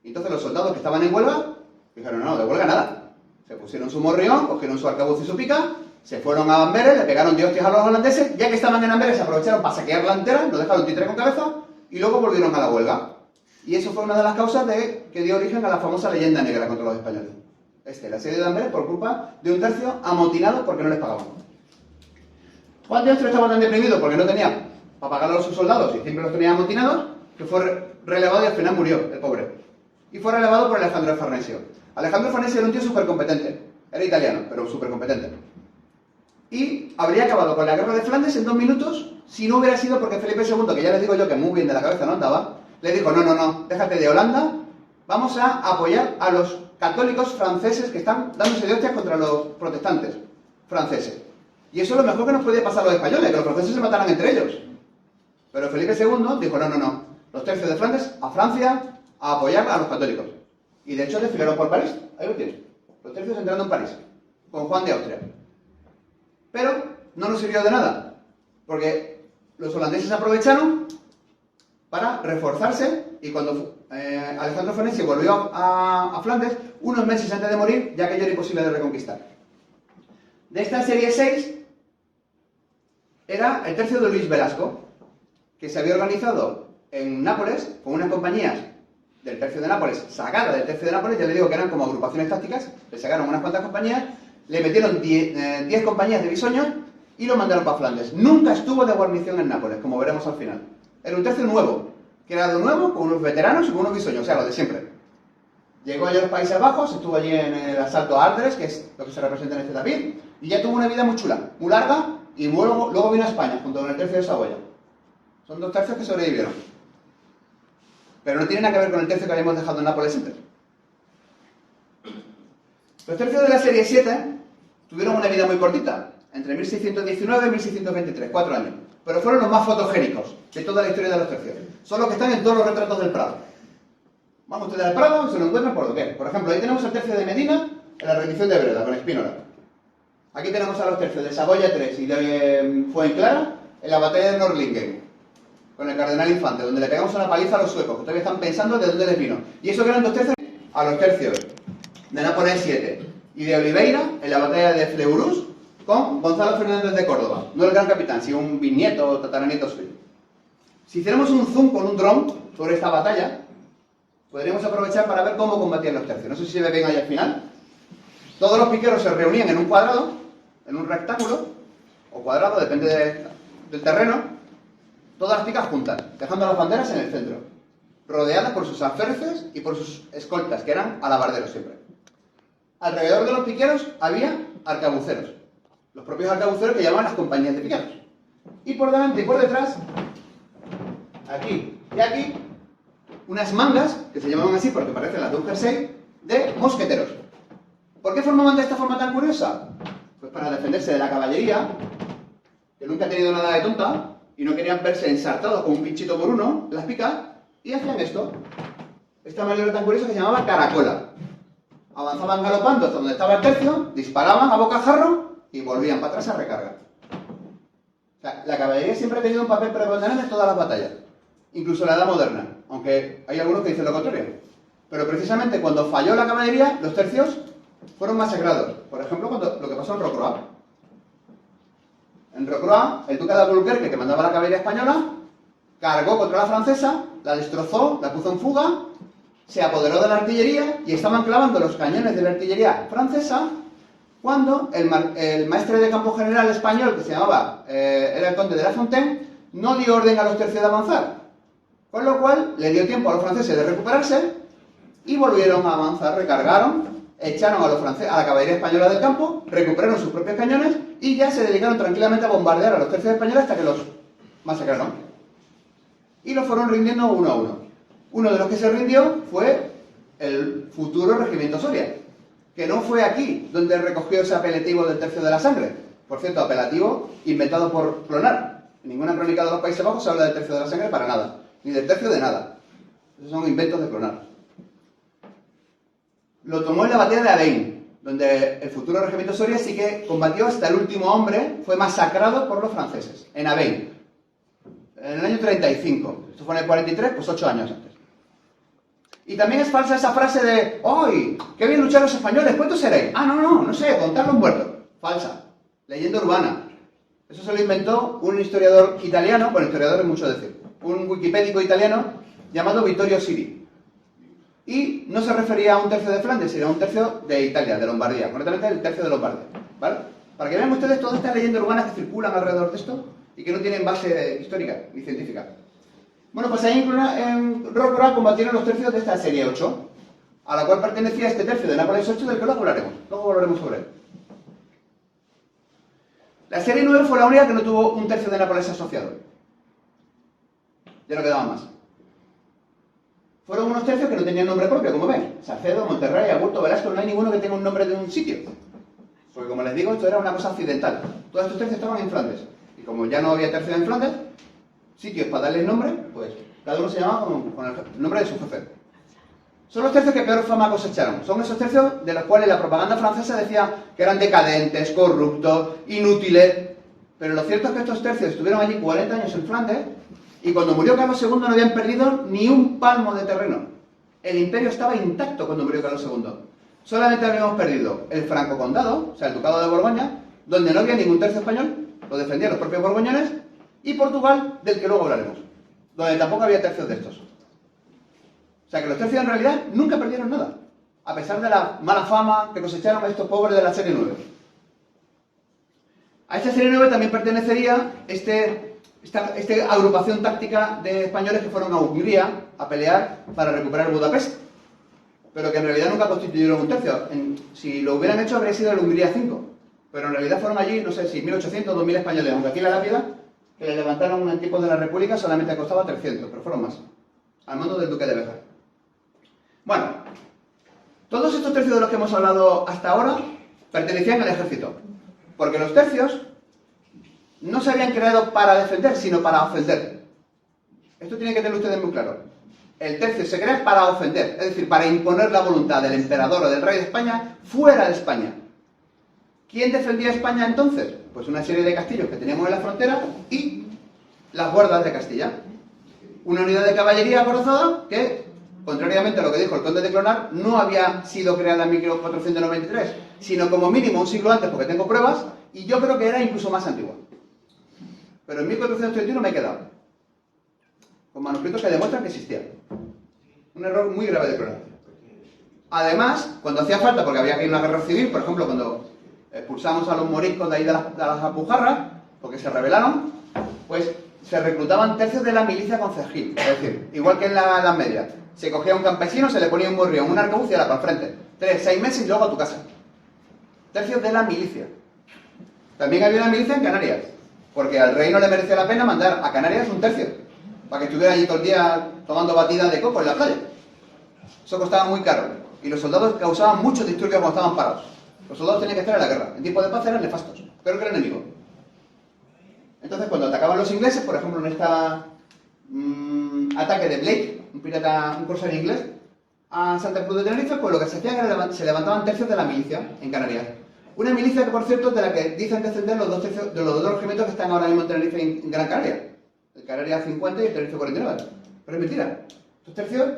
Y entonces los soldados que estaban en huelga dijeron, no, de huelga nada. Se pusieron su morrión, cogieron su arcabuz y su pica, se fueron a Amberes, le pegaron de hostias a los holandeses, ya que estaban en Amberes aprovecharon para saquearla entera, no dejaron títere con cabeza, y luego volvieron a la huelga. Y eso fue una de las causas que dio origen a la famosa leyenda negra contra los españoles. El asedio de Amberes por culpa de un tercio amotinado porque no les pagaban. Juan de Austria estaba tan deprimido porque no tenía para pagar a sus soldados y siempre los tenía amotinados, que fue relevado y al final murió, el pobre. Y fue relevado por Alejandro Farnesio. Alejandro Farnesio era un tío súper competente. Era italiano, pero súper competente. Y habría acabado con la guerra de Flandes en 2 minutos si no hubiera sido porque Felipe II, que ya les digo yo que muy bien de la cabeza no andaba, le dijo, no, déjate de Holanda, vamos a apoyar a los católicos franceses que están dándose de hostias contra los protestantes franceses. Y eso es lo mejor que nos podía pasar a los españoles, que los franceses se mataran entre ellos. Pero Felipe II dijo, no, los tercios de Flandes a Francia a apoyar a los católicos. Y de hecho desfilaron por París, ahí lo tienes, los tercios entrando en París, con Juan de Austria. Pero no nos sirvió de nada, porque los holandeses aprovecharon para reforzarse y cuando Alejandro Farnesio volvió a Flandes, unos meses antes de morir, ya que aquello era imposible de reconquistar. De esta serie 6 era el tercio de Luis Velasco, que se había organizado en Nápoles con unas compañías del tercio de Nápoles, sacadas del tercio de Nápoles, ya le digo que eran como agrupaciones tácticas, le sacaron unas cuantas compañías, le metieron 10 compañías de bisoños y lo mandaron para Flandes. Nunca estuvo de guarnición en Nápoles, como veremos al final. Era un tercio nuevo, que era lo nuevo, con unos veteranos y con unos bisoños, o sea, lo de siempre. Llegó allí a los Países Bajos, estuvo allí en el asalto a Ardres, que es lo que se representa en este tapiz, y ya tuvo una vida muy chula, muy larga, y luego vino a España, junto con el tercio de Saboya. Son 2 tercios que sobrevivieron. Pero no tiene nada que ver con el tercio que habíamos dejado en Nápoles antes. Los tercios de la serie 7 tuvieron una vida muy cortita, entre 1619 y 1623, 4 años. Pero fueron los más fotogénicos de toda la historia de los tercios. Son los que están en todos los retratos del Prado. Vamos ustedes al Prado y se lo encuentran por doquier. Por ejemplo, ahí tenemos el tercio de Medina en la rendición de Breda, con Espínola. Aquí tenemos a los tercios de Saboya 3 y de Fuenclara en la batalla de Nördlingen, con el cardenal Infante, donde le pegamos una paliza a los suecos, que todavía están pensando de dónde les vino. Y eso que eran 2 tercios a los tercios de Nápoles 7 y de Oliveira en la batalla de Fleurus con Gonzalo Fernández de Córdoba. No el gran capitán, sino un bisnieto o tataranieto suyo. Si hiciéramos un zoom con un dron sobre esta batalla, podríamos aprovechar para ver cómo combatían los tercios. No sé si se ve bien ahí al final. Todos los piqueros se reunían en un cuadrado, en un rectángulo, o cuadrado, depende del terreno, todas las picas juntas, dejando las banderas en el centro, rodeadas por sus alféreces y por sus escoltas, que eran alabarderos siempre. Alrededor de los piqueros había arcabuceros, los propios arcabuceros que llamaban las compañías de piqueros. Y por delante y por detrás, aquí y aquí, unas mangas, que se llamaban así porque parecen las de un jersey, de mosqueteros. ¿Por qué formaban de esta forma tan curiosa? Pues para defenderse de la caballería, que nunca ha tenido nada de tonta, y no querían verse ensartados con un pinchito por uno, las picas, y hacían esto. Esta maniobra tan curiosa que se llamaba caracola. Avanzaban galopando hasta donde estaba el tercio, disparaban a bocajarro y volvían para atrás a recargar. O sea, la caballería siempre ha tenido un papel preponderante en todas las batallas, incluso en la edad moderna, aunque hay algunos que dicen lo contrario. Pero precisamente cuando falló la caballería, los tercios fueron masacrados. Por ejemplo, lo que pasó en Rocroi. En Rocroi, el duque de Alburquerque, que mandaba la caballería española, cargó contra la francesa, la destrozó, la puso en fuga, se apoderó de la artillería y estaban clavando los cañones de la artillería francesa cuando el maestre de campo general español, que se llamaba, era el conde de la Fontaine, no dio orden a los tercios de avanzar. Con lo cual, le dio tiempo a los franceses de recuperarse y volvieron a avanzar, recargaron echaron a los franceses, a la caballería española del campo, recuperaron sus propios cañones y ya se dedicaron tranquilamente a bombardear a los tercios españoles hasta que los masacraron. Y los fueron rindiendo uno a uno. Uno de los que se rindió fue el futuro regimiento Soria, que no fue aquí donde recogió ese apelativo del tercio de la sangre. Por cierto, apelativo inventado por Clonar. En ninguna crónica de los Países Bajos se habla del tercio de la sangre para nada, ni del tercio de nada. Esos son inventos de Clonar. Lo tomó en la batalla de Avein, donde el futuro regimiento Soria sí que combatió hasta el último hombre, fue masacrado por los franceses, en Avein, en el año 35. Esto fue en el 43, pues 8 años antes. Y también es falsa esa frase de ¡ay! ¡Qué bien luchar los españoles! ¿Cuántos seréis? Ah, no sé, contar los muertos. Falsa. Leyenda urbana. Eso se lo inventó un historiador italiano, bueno, historiador es mucho decir, un wikipédico italiano llamado Vittorio Siri. Y no se refería a un tercio de Flandes, sino a un tercio de Italia, de Lombardía, concretamente el tercio de Lombardía, ¿vale? Para que vean ustedes todas estas leyendas urbanas que circulan alrededor de esto y que no tienen base histórica ni científica. Bueno, pues ahí en Rocroi combatieron los tercios de esta serie 8, a la cual pertenecía este tercio de Nápoles 8, del que luego hablaremos sobre él. La serie 9 fue la única que no tuvo un tercio de Nápoles asociado. Ya no quedaban más. Fueron unos tercios que no tenían nombre propio, como ven. Salcedo, Monterrey, Agurto, Velasco, no hay ninguno que tenga un nombre de un sitio. Porque como les digo, esto era una cosa accidental. Todos estos tercios estaban en Flandes. Y como ya no había tercio en Flandes, sitios para darles nombre, pues cada uno se llamaba con el nombre de su jefe. Son los tercios que peor fama cosecharon. Son esos tercios de los cuales la propaganda francesa decía que eran decadentes, corruptos, inútiles. Pero lo cierto es que estos tercios estuvieron allí 40 años en Flandes y cuando murió Carlos II no habían perdido ni un palmo de terreno. El imperio estaba intacto cuando murió Carlos II. Solamente habíamos perdido el Franco Condado, o sea, el Ducado de Borgoña, donde no había ningún tercio español, lo defendían los propios borgoñones, y Portugal, del que luego hablaremos, donde tampoco había tercios de estos. O sea que los tercios en realidad nunca perdieron nada, a pesar de la mala fama que cosecharon estos pobres de la serie 9. A esta serie 9 también pertenecería esta agrupación táctica de españoles que fueron a Hungría a pelear para recuperar Budapest, pero que en realidad nunca constituyeron un tercio. Si lo hubieran hecho habría sido el Hungría 5, pero en realidad fueron allí, no sé si 1800 o 2000 españoles, aunque aquí la lápida que le levantaron en tiempos de la República solamente costaba 300, pero fueron más, al mando del duque de Béjar. Bueno, todos estos tercios de los que hemos hablado hasta ahora pertenecían al ejército, porque los tercios no se habían creado para defender, sino para ofender. Esto tiene que tener ustedes muy claro. El tercio se crea para ofender, es decir, para imponer la voluntad del emperador o del rey de España fuera de España. ¿Quién defendía España entonces? Pues una serie de castillos que teníamos en la frontera y las guardas de Castilla. Una unidad de caballería acorazada que, contrariamente a lo que dijo el conde de Clonar, no había sido creada en 1493, sino como mínimo un siglo antes, porque tengo pruebas, y yo creo que era incluso más antigua. Pero en 1431 me he quedado con manuscritos que demuestran que existía. Un error muy grave de Clonar. Además, cuando hacía falta, porque había que ir a una guerra civil, por ejemplo, cuando expulsamos a los moriscos de ahí de las Alpujarras, porque se rebelaron, pues se reclutaban tercios de la milicia concejil. Es decir, igual que en la Edad Media. Se cogía un campesino, se le ponía un morrión, un arcabuz y a la para el frente. 3, 6 meses y luego a tu casa. Tercios de la milicia. También había una milicia en Canarias, porque al rey no le merecía la pena mandar a Canarias un tercio, para que estuviera allí todo el día tomando batidas de coco en la playa. Eso costaba muy caro. Y los soldados causaban muchos disturbios cuando estaban parados. Los soldados tenían que estar en la guerra. En tiempo de paz eran nefastos, peor que el enemigo. Entonces, cuando atacaban los ingleses, por ejemplo, en esta ataque de Blake, un corsario inglés, a Santa Cruz de Tenerife, pues lo que se hacía era se levantaban tercios de la milicia en Canarias. Una milicia que, por cierto, de la que dicen descender los dos tercios de los dos regimientos que están ahora mismo en Tenerife y en Gran Canaria. El Canarias 50 y el Tenerife 49. Pero es mentira. Estos tercios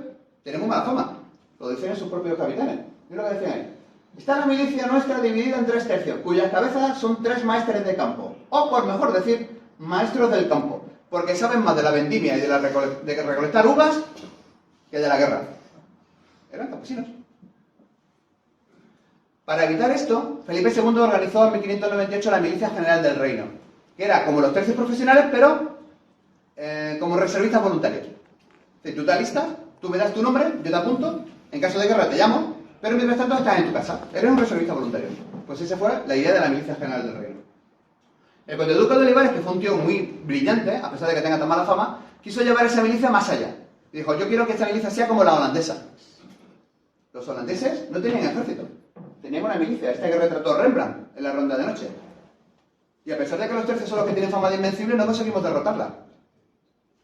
tenemos mala fama. Lo dicen sus propios capitanes. Mira lo que decían ahí. Está la milicia nuestra dividida en 3 tercios, cuyas cabezas son 3 maestres de campo. O, por mejor decir, maestros del campo. Porque saben más de la vendimia y de recolectar uvas que de la guerra. Eran campesinos. Para evitar esto, Felipe II organizó en 1598 la Milicia General del Reino, que era como los tercios profesionales, pero como reservistas voluntarios. Si tú te alistas, tú me das tu nombre, yo te apunto, en caso de guerra te llamo, pero mientras tanto estás en tu casa, eres un reservista voluntario. Pues esa fue la idea de la Milicia General del Reino. El conde duque de Olivares, que fue un tío muy brillante, a pesar de que tenga tan mala fama, quiso llevar esa milicia más allá. Y dijo, yo quiero que esta milicia sea como la holandesa. Los holandeses no tenían ejército, tenían una milicia, esta que retrató Rembrandt en la Ronda de Noche. Y a pesar de que los tercios son los que tienen fama de invencibles, no conseguimos derrotarla.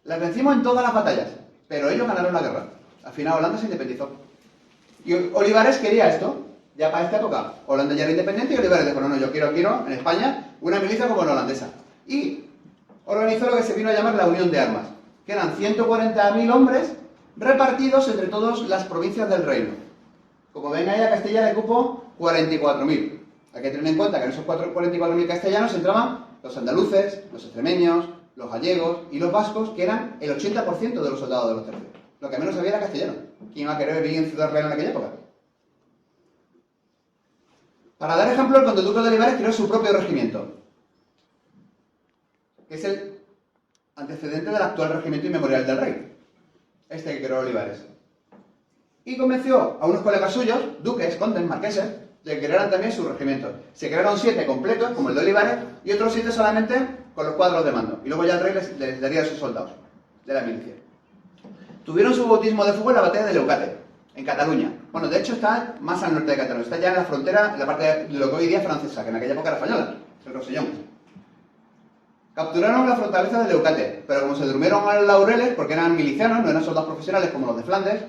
Las vencimos en todas las batallas, pero ellos ganaron la guerra. Al final Holanda se independizó. Y Olivares quería esto. Ya para esta época, Holanda ya era independiente y Olivares dijo, no, yo quiero en España una milicia como la holandesa. Y organizó lo que se vino a llamar la Unión de Armas, que eran 140.000 hombres repartidos entre todas las provincias del reino. Como ven ahí, a Castilla le cupo 44.000. Hay que tener en cuenta que en esos 44.000 castellanos entraban los andaluces, los extremeños, los gallegos y los vascos, que eran el 80% de los soldados de los tercios. Lo que menos había era castellano. ¿Quién iba a querer vivir en Ciudad Real en aquella época? Para dar ejemplo, el conde duque de Olivares creó su propio regimiento, que es el antecedente del actual regimiento inmemorial del rey, este que creó Olivares. Y convenció a unos colegas suyos, duques, condes, marqueses, de que crearan también sus regimientos. Se crearon 7 completos, como el de Olivares, y otros 7 solamente con los cuadros de mando. Y luego ya el rey les daría a sus soldados de la milicia. Tuvieron su bautismo de fuego en la batalla de Leucate, en Cataluña. Bueno, de hecho está más al norte de Cataluña, está ya en la frontera, en la parte de lo que hoy día es francesa, que en aquella época era española, el Rosellón. Capturaron la fortaleza de Leucate, pero como se durmieron a los laureles, porque eran milicianos, no eran soldados profesionales como los de Flandes,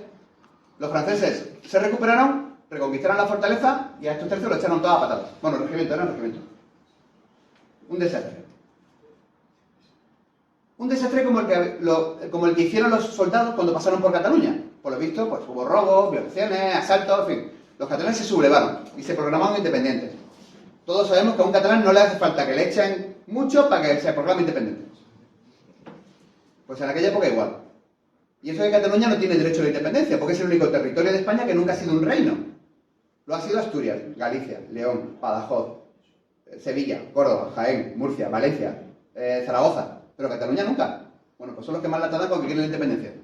los franceses se recuperaron, reconquistaron la fortaleza y a estos tercios lo echaron todas a patadas. Bueno, el regimiento era un regimiento. Un desastre. Un desastre como el que hicieron los soldados cuando pasaron por Cataluña. Por lo visto, pues hubo robos, violaciones, asaltos, en fin. Los catalanes se sublevaron y se proclamaron independientes. Todos sabemos que a un catalán no le hace falta que le echen mucho para que se proclame independiente. Pues en aquella época igual. Y eso de Cataluña no tiene derecho a la independencia, porque es el único territorio de España que nunca ha sido un reino. Lo ha sido Asturias, Galicia, León, Badajoz, Sevilla, Córdoba, Jaén, Murcia, Valencia, Zaragoza. Pero Cataluña nunca. Bueno, pues son los que más la dan porque quieren la independencia.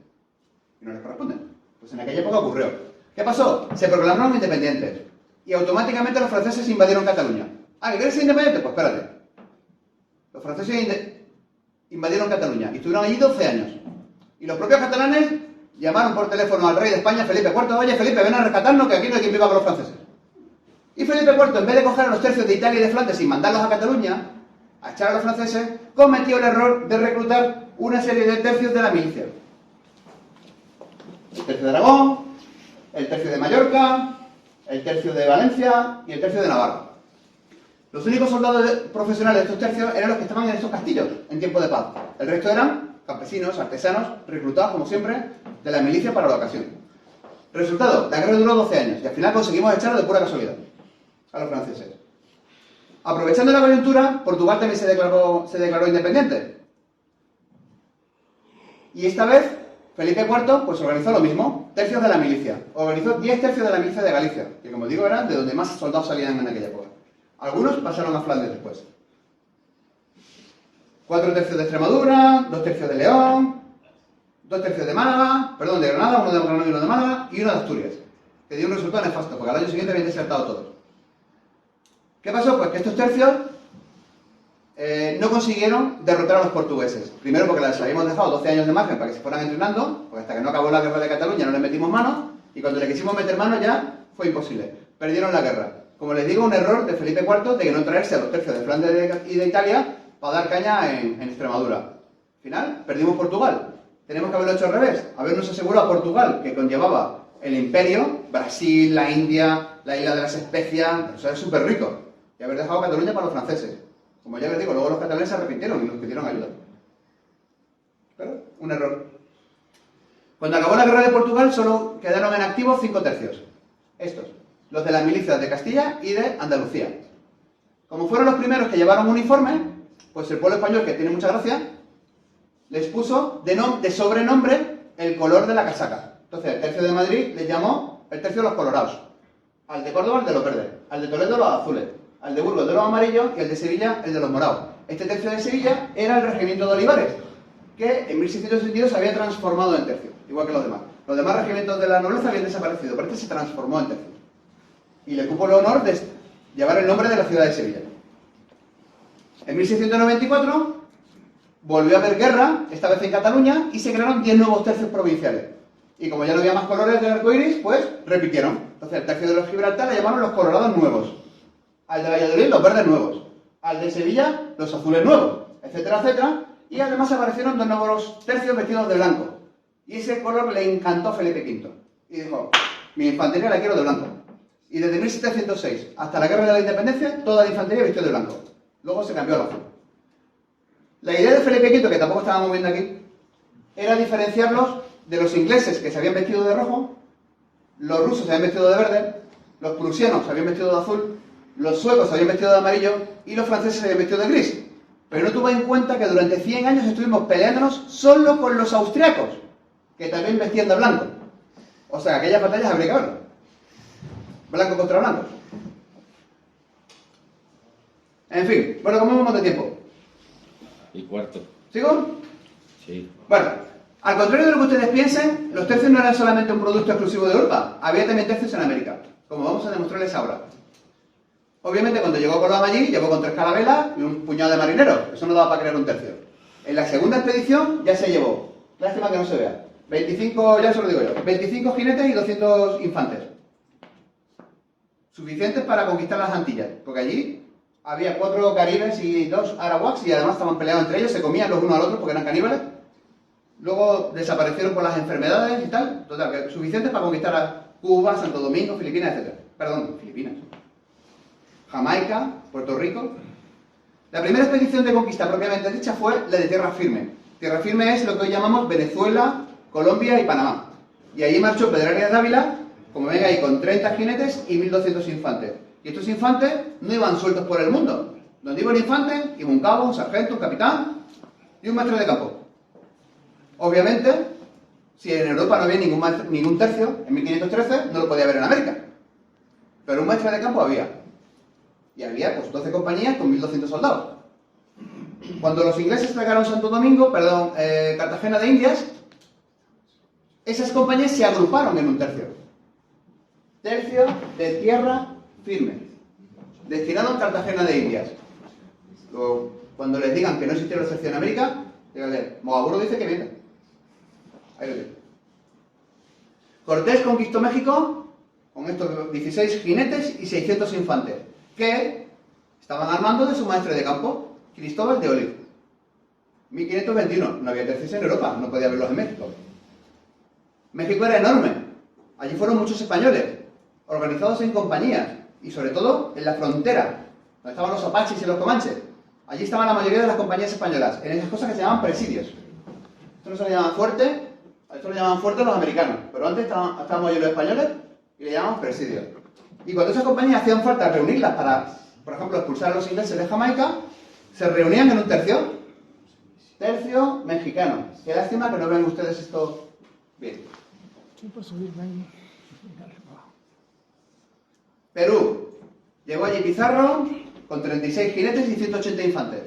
Y no les corresponde. Pues en aquella época ocurrió. ¿Qué pasó? Se proclamaron independientes. Y automáticamente los franceses invadieron Cataluña. Ah, ¿quieres ser independiente? Pues espérate. Los franceses invadieron Cataluña y estuvieron allí 12 años. Y los propios catalanes llamaron por teléfono al rey de España, Felipe IV, oye Felipe, ven a rescatarnos que aquí no hay quien viva con los franceses. Y Felipe IV, en vez de coger a los tercios de Italia y de Flandes y mandarlos a Cataluña, a echar a los franceses, cometió el error de reclutar una serie de tercios de la milicia. El tercio de Aragón, el tercio de Mallorca, el tercio de Valencia y el tercio de Navarra. Los únicos soldados profesionales de estos tercios eran los que estaban en estos castillos en tiempo de paz. El resto eran campesinos, artesanos, reclutados como siempre de la milicia para la ocasión. Resultado, la guerra duró 12 años y al final conseguimos echarlo de pura casualidad a los franceses. Aprovechando la coyuntura, Portugal también se declaró independiente. Y esta vez, Felipe IV pues organizó lo mismo, tercios de la milicia. Organizó 10 tercios de la milicia de Galicia, que como digo eran de donde más soldados salían en aquella época. Algunos pasaron a Flandes después. 4 tercios de Extremadura, 2 tercios de León, 2 tercios de Málaga, perdón, de Granada, uno de Granada y uno de Málaga, y uno de Asturias, que dio un resultado nefasto, porque al año siguiente habían desertado todos. ¿Qué pasó? Pues que estos tercios no consiguieron derrotar a los portugueses. Primero porque les habíamos dejado 12 años de margen para que se fueran entrenando, porque hasta que no acabó la guerra de Cataluña no les metimos mano, y cuando le quisimos meter mano ya fue imposible. Perdieron la guerra. Como les digo, un error de Felipe IV de que no traerse a los tercios de Flandes y de Italia para dar caña en Extremadura. Al final, perdimos Portugal. Tenemos que haberlo hecho al revés. Habernos asegurado a Portugal, que conllevaba el imperio, Brasil, la India, la isla de las especias, o sea, es súper rico. Y haber dejado Cataluña para los franceses. Como ya les digo, luego los catalanes se arrepintieron y nos pidieron ayuda. Pero, un error. Cuando acabó la guerra de Portugal, solo quedaron en activo 5 tercios. Estos, los de las milicias de Castilla y de Andalucía. Como fueron los primeros que llevaron uniforme, pues el pueblo español, que tiene mucha gracia, les puso de sobrenombre el color de la casaca. Entonces, el tercio de Madrid les llamó el tercio de los colorados. Al de Córdoba, el de los verdes. Al de Toledo, los azules. Al de Burgos, el de los amarillos. Y el de Sevilla, el de los morados. Este tercio de Sevilla era el regimiento de Olivares, que en 1662 se había transformado en tercio, igual que los demás. Los demás regimientos de la nobleza habían desaparecido, pero este se transformó en tercio. y le cupo el honor de llevar el nombre de la ciudad de Sevilla. En 1694 volvió a haber guerra, esta vez en Cataluña, y se crearon 10 nuevos tercios provinciales. Y como ya no había más colores del arco iris, pues repitieron. Entonces el tercio de los Gibraltar le llamaron los colorados nuevos, al de Valladolid los verdes nuevos, al de Sevilla los azules nuevos, etcétera, etcétera. Y además aparecieron 2 nuevos tercios vestidos de blanco. Y ese color le encantó a Felipe V. Y dijo, mi infantería la quiero de blanco. Y desde 1706 hasta la Guerra de la Independencia, toda la infantería vistió de blanco. Luego se cambió al azul. La idea de Felipe V, que tampoco estábamos viendo aquí, era diferenciarlos de los ingleses, que se habían vestido de rojo, los rusos se habían vestido de verde, los prusianos se habían vestido de azul, los suecos se habían vestido de amarillo y los franceses se habían vestido de gris. Pero no tuvo en cuenta que durante 100 años estuvimos peleándonos solo con los austriacos, que también vestían de blanco. O sea, aquellas batallas habría que verlo. Blanco contra blanco. En fin, bueno, como vamos de tiempo. Y cuarto. ¿Sigo? Sí. Bueno, al contrario de lo que ustedes piensen, los tercios no eran solamente un producto exclusivo de Europa, había también tercios en América, como vamos a demostrarles ahora. Obviamente, cuando llegó Colón allí, llegó con 3 carabelas y un puñado de marineros, eso no daba para crear un tercio. En la segunda expedición ya se llevó, lástima que no se vea, 25, ya se lo digo yo, 25 jinetes y 200 infantes. Suficientes para conquistar las Antillas, porque allí había 4 caribes y 2 arawaks y además estaban peleados entre ellos, se comían los unos a los otros porque eran caníbales. Luego desaparecieron por las enfermedades y tal, total, que suficientes para conquistar a Cuba, Santo Domingo, Filipinas, etc. Perdón, Filipinas. Jamaica, Puerto Rico. La primera expedición de conquista propiamente dicha fue la de tierra firme. Tierra firme es lo que hoy llamamos Venezuela, Colombia y Panamá. Y allí marchó Pedro Arias Dávila, como ven ahí, con 30 jinetes y 1200 infantes. Y estos infantes no iban sueltos por el mundo. Donde iba un infante, iba un cabo, un sargento, un capitán y un maestro de campo. Obviamente, si en Europa no había ningún tercio, en 1513 no lo podía haber en América. Pero un maestro de campo había. Y había pues 12 compañías con 1200 soldados. Cuando los ingleses atacaron Cartagena de Indias, esas compañías se agruparon en un tercio. Tercio de tierra firme, destinado a Cartagena de Indias. Luego, cuando les digan que no existe la tercio en América, díganle, Mogaburo dice que viene. Ahí lo tiene. Cortés conquistó México con estos 16 jinetes y 600 infantes, que estaban armando de su maestre de campo, Cristóbal de Olid. 1521, no había tercios en Europa, no podía haberlos en México. México era enorme, allí fueron muchos españoles, organizados en compañías, y sobre todo en la frontera, donde estaban los apaches y los comanches. Allí estaban la mayoría de las compañías españolas, en esas cosas que se llamaban presidios. Esto no se le llamaban fuerte, a esto le llamaban fuerte los americanos, pero antes estábamos allí los españoles y le llamaban presidios. Y cuando esas compañías hacían falta reunirlas para, por ejemplo, expulsar a los ingleses de Jamaica, se reunían en un tercio. Tercio mexicano. Qué lástima que no vean ustedes esto bien. Perú. Llegó allí Pizarro con 36 jinetes y 180 infantes.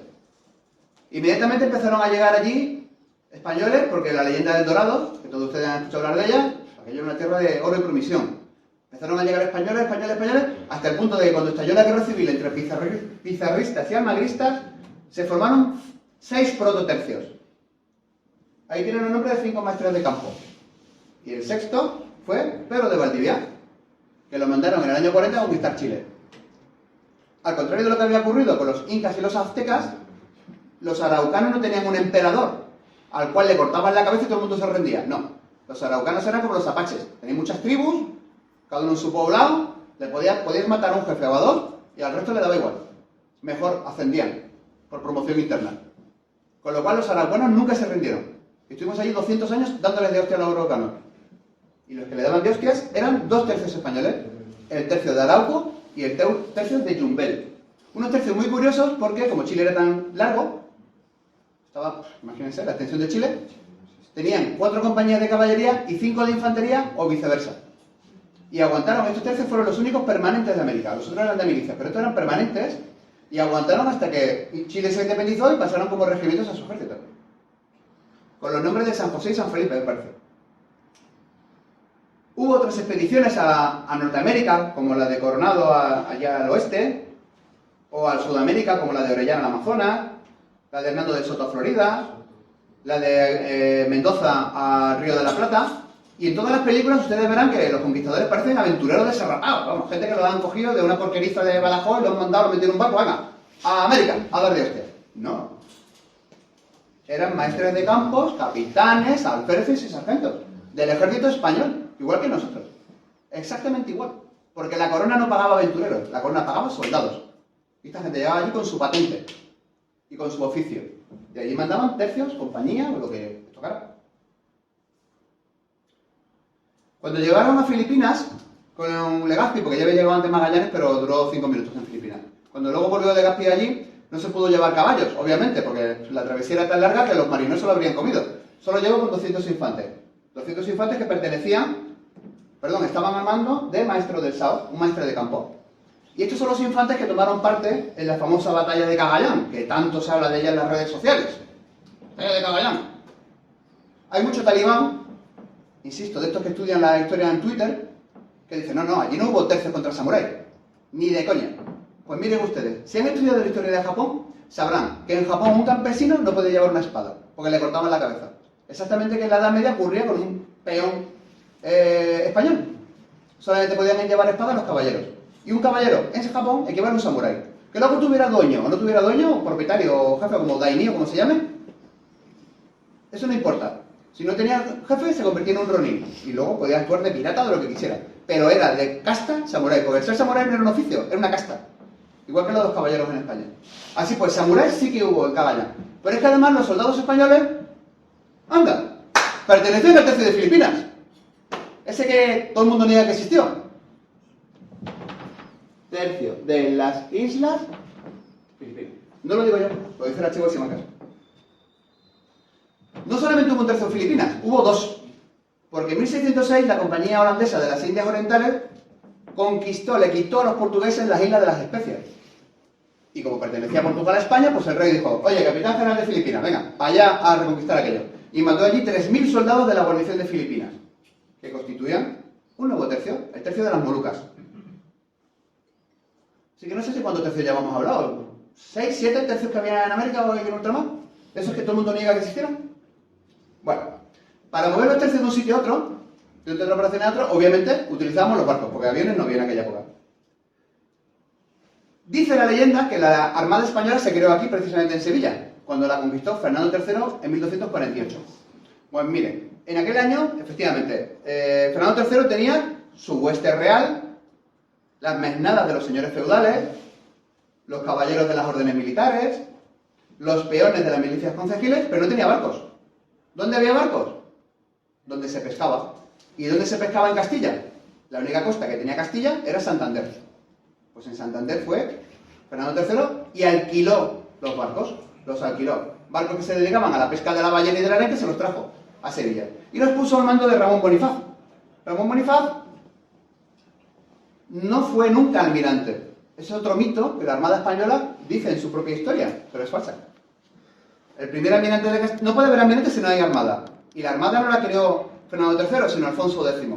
Inmediatamente empezaron a llegar allí españoles, porque la leyenda del Dorado, que todos ustedes han escuchado hablar de ella, aquello era una tierra de oro y promisión. Empezaron a llegar españoles, hasta el punto de que cuando estalló la guerra civil entre pizarristas y almagristas, se formaron 6 prototercios. Ahí tienen el nombre de 5 maestros de campo. Y el sexto fue Pedro de Valdivia, que lo mandaron en el año 40 a conquistar Chile. Al contrario de lo que había ocurrido con los incas y los aztecas, los araucanos no tenían un emperador al cual le cortaban la cabeza y todo el mundo se rendía. No, los araucanos eran como los apaches. Tenían muchas tribus, cada uno en su poblado, podías matar a un jefe o a 2 y al resto le daba igual. Mejor ascendían por promoción interna. Con lo cual los araucanos nunca se rindieron. Estuvimos allí 200 años dándoles de hostia a los araucanos. Y los que le daban de hostias eran 2 tercios españoles. El tercio de Arauco y el tercio de Yumbel. Unos tercios muy curiosos porque, como Chile era tan largo, imagínense, la extensión de Chile, tenían 4 compañías de caballería y 5 de infantería o viceversa. Y aguantaron, estos tercios fueron los únicos permanentes de América. Los otros eran de milicias, pero estos eran permanentes y aguantaron hasta que Chile se independizó y pasaron como regimientos a su ejército. Con los nombres de San José y San Felipe, me parece. Hubo otras expediciones a Norteamérica, como la de Coronado allá al oeste, o a Sudamérica, como la de Orellana al Amazonas, la de Hernando de Soto a Florida, la de Mendoza a Río de la Plata, y en todas las películas ustedes verán que los conquistadores parecen aventureros desarrapados, vamos, gente que lo han cogido de una porqueriza de Badajoz y lo han mandado a meter en un barco, venga, a América, a dar de hostia. No. Eran maestres de campos, capitanes, alféreces y sargentos, del ejército español, igual que nosotros. Exactamente igual. Porque la corona no pagaba aventureros, la corona pagaba soldados. Y esta gente llegaba allí con su patente y con su oficio. Y allí mandaban tercios, compañía o lo que tocara. Cuando llegaron a Filipinas, con Legazpi, porque ya había llegado antes Magallanes, pero duró 5 minutos en Filipinas. Cuando luego volvió Legazpi allí, no se pudo llevar caballos, obviamente, porque la travesía era tan larga que los marineros se lo habrían comido. Solo llegó con 200 infantes. 200 infantes que estaban al mando de Maestro del Sao, un maestre de campo. Y estos son los infantes que tomaron parte en la famosa batalla de Cagayán, que tanto se habla de ella en las redes sociales. Batalla de Cagayán. Hay mucho talibán, insisto, de estos que estudian la historia en Twitter, que dicen, no, allí no hubo tercios contra samurái, ni de coña. Pues miren ustedes, si han estudiado la historia de Japón, sabrán que en Japón un campesino no puede llevar una espada, porque le cortaban la cabeza. Exactamente que en la Edad Media ocurría con un peón español. Solamente podían llevar espadas los caballeros. Y un caballero en Japón equivale a un samurái. Que luego tuviera dueño o no tuviera dueño, o propietario o jefe, como daini o como se llame, eso no importa. Si no tenía jefe, se convertía en un ronin. Y luego podía actuar de pirata o de lo que quisiera. Pero era de casta samurái, porque el ser samurái no era un oficio, era una casta. Igual que los dos caballeros en España. Así pues, samuráis sí que hubo en Cagayán. Pero es que además los soldados españoles, anda, pertenecían al tercio de Filipinas. Ese que todo el mundo niega que existió. Tercio de las islas Filipinas. No lo digo yo, lo dice el archivo de Simancas. No solamente hubo un tercio en Filipinas, hubo dos. Porque en 1606 la compañía holandesa de las Indias Orientales conquistó, le quitó a los portugueses las Islas de las Especias. Y como pertenecía Portugal a España, pues el rey dijo, oye, capitán general de Filipinas, venga, para allá a reconquistar aquello. Y mandó allí 3.000 soldados de la guarnición de Filipinas, que constituían un nuevo tercio, el tercio de las Molucas. Así que no sé si cuántos tercios ya hemos hablado, 6, 7 tercios que había en América o en ultramar, esos que todo el mundo niega que existieron. Bueno, para mover los tercios de un sitio a otro, de un centro de operaciones a otro, obviamente utilizábamos los barcos, porque aviones no había en aquella época. Dice la leyenda que la Armada Española se creó aquí, precisamente en Sevilla, cuando la conquistó Fernando III en 1248. Pues miren, en aquel año, efectivamente, Fernando III tenía su hueste real, las mesnadas de los señores feudales, los caballeros de las órdenes militares, los peones de las milicias concejiles, pero no tenía barcos. ¿Dónde había barcos? Donde se pescaba. ¿Y dónde se pescaba en Castilla? La única costa que tenía Castilla era Santander. Pues en Santander fue Fernando III y alquiló los barcos. Los alquiló. Barcos que se dedicaban a la pesca de la ballena y del arenque se los trajo a Sevilla. Y los puso al mando de Ramón Bonifaz. Ramón Bonifaz no fue nunca almirante. Es otro mito que la Armada Española dice en su propia historia, pero es falsa. El primer almirante de Castilla... No puede haber almirante si no hay armada. Y la armada no la creó Fernando III, sino Alfonso X.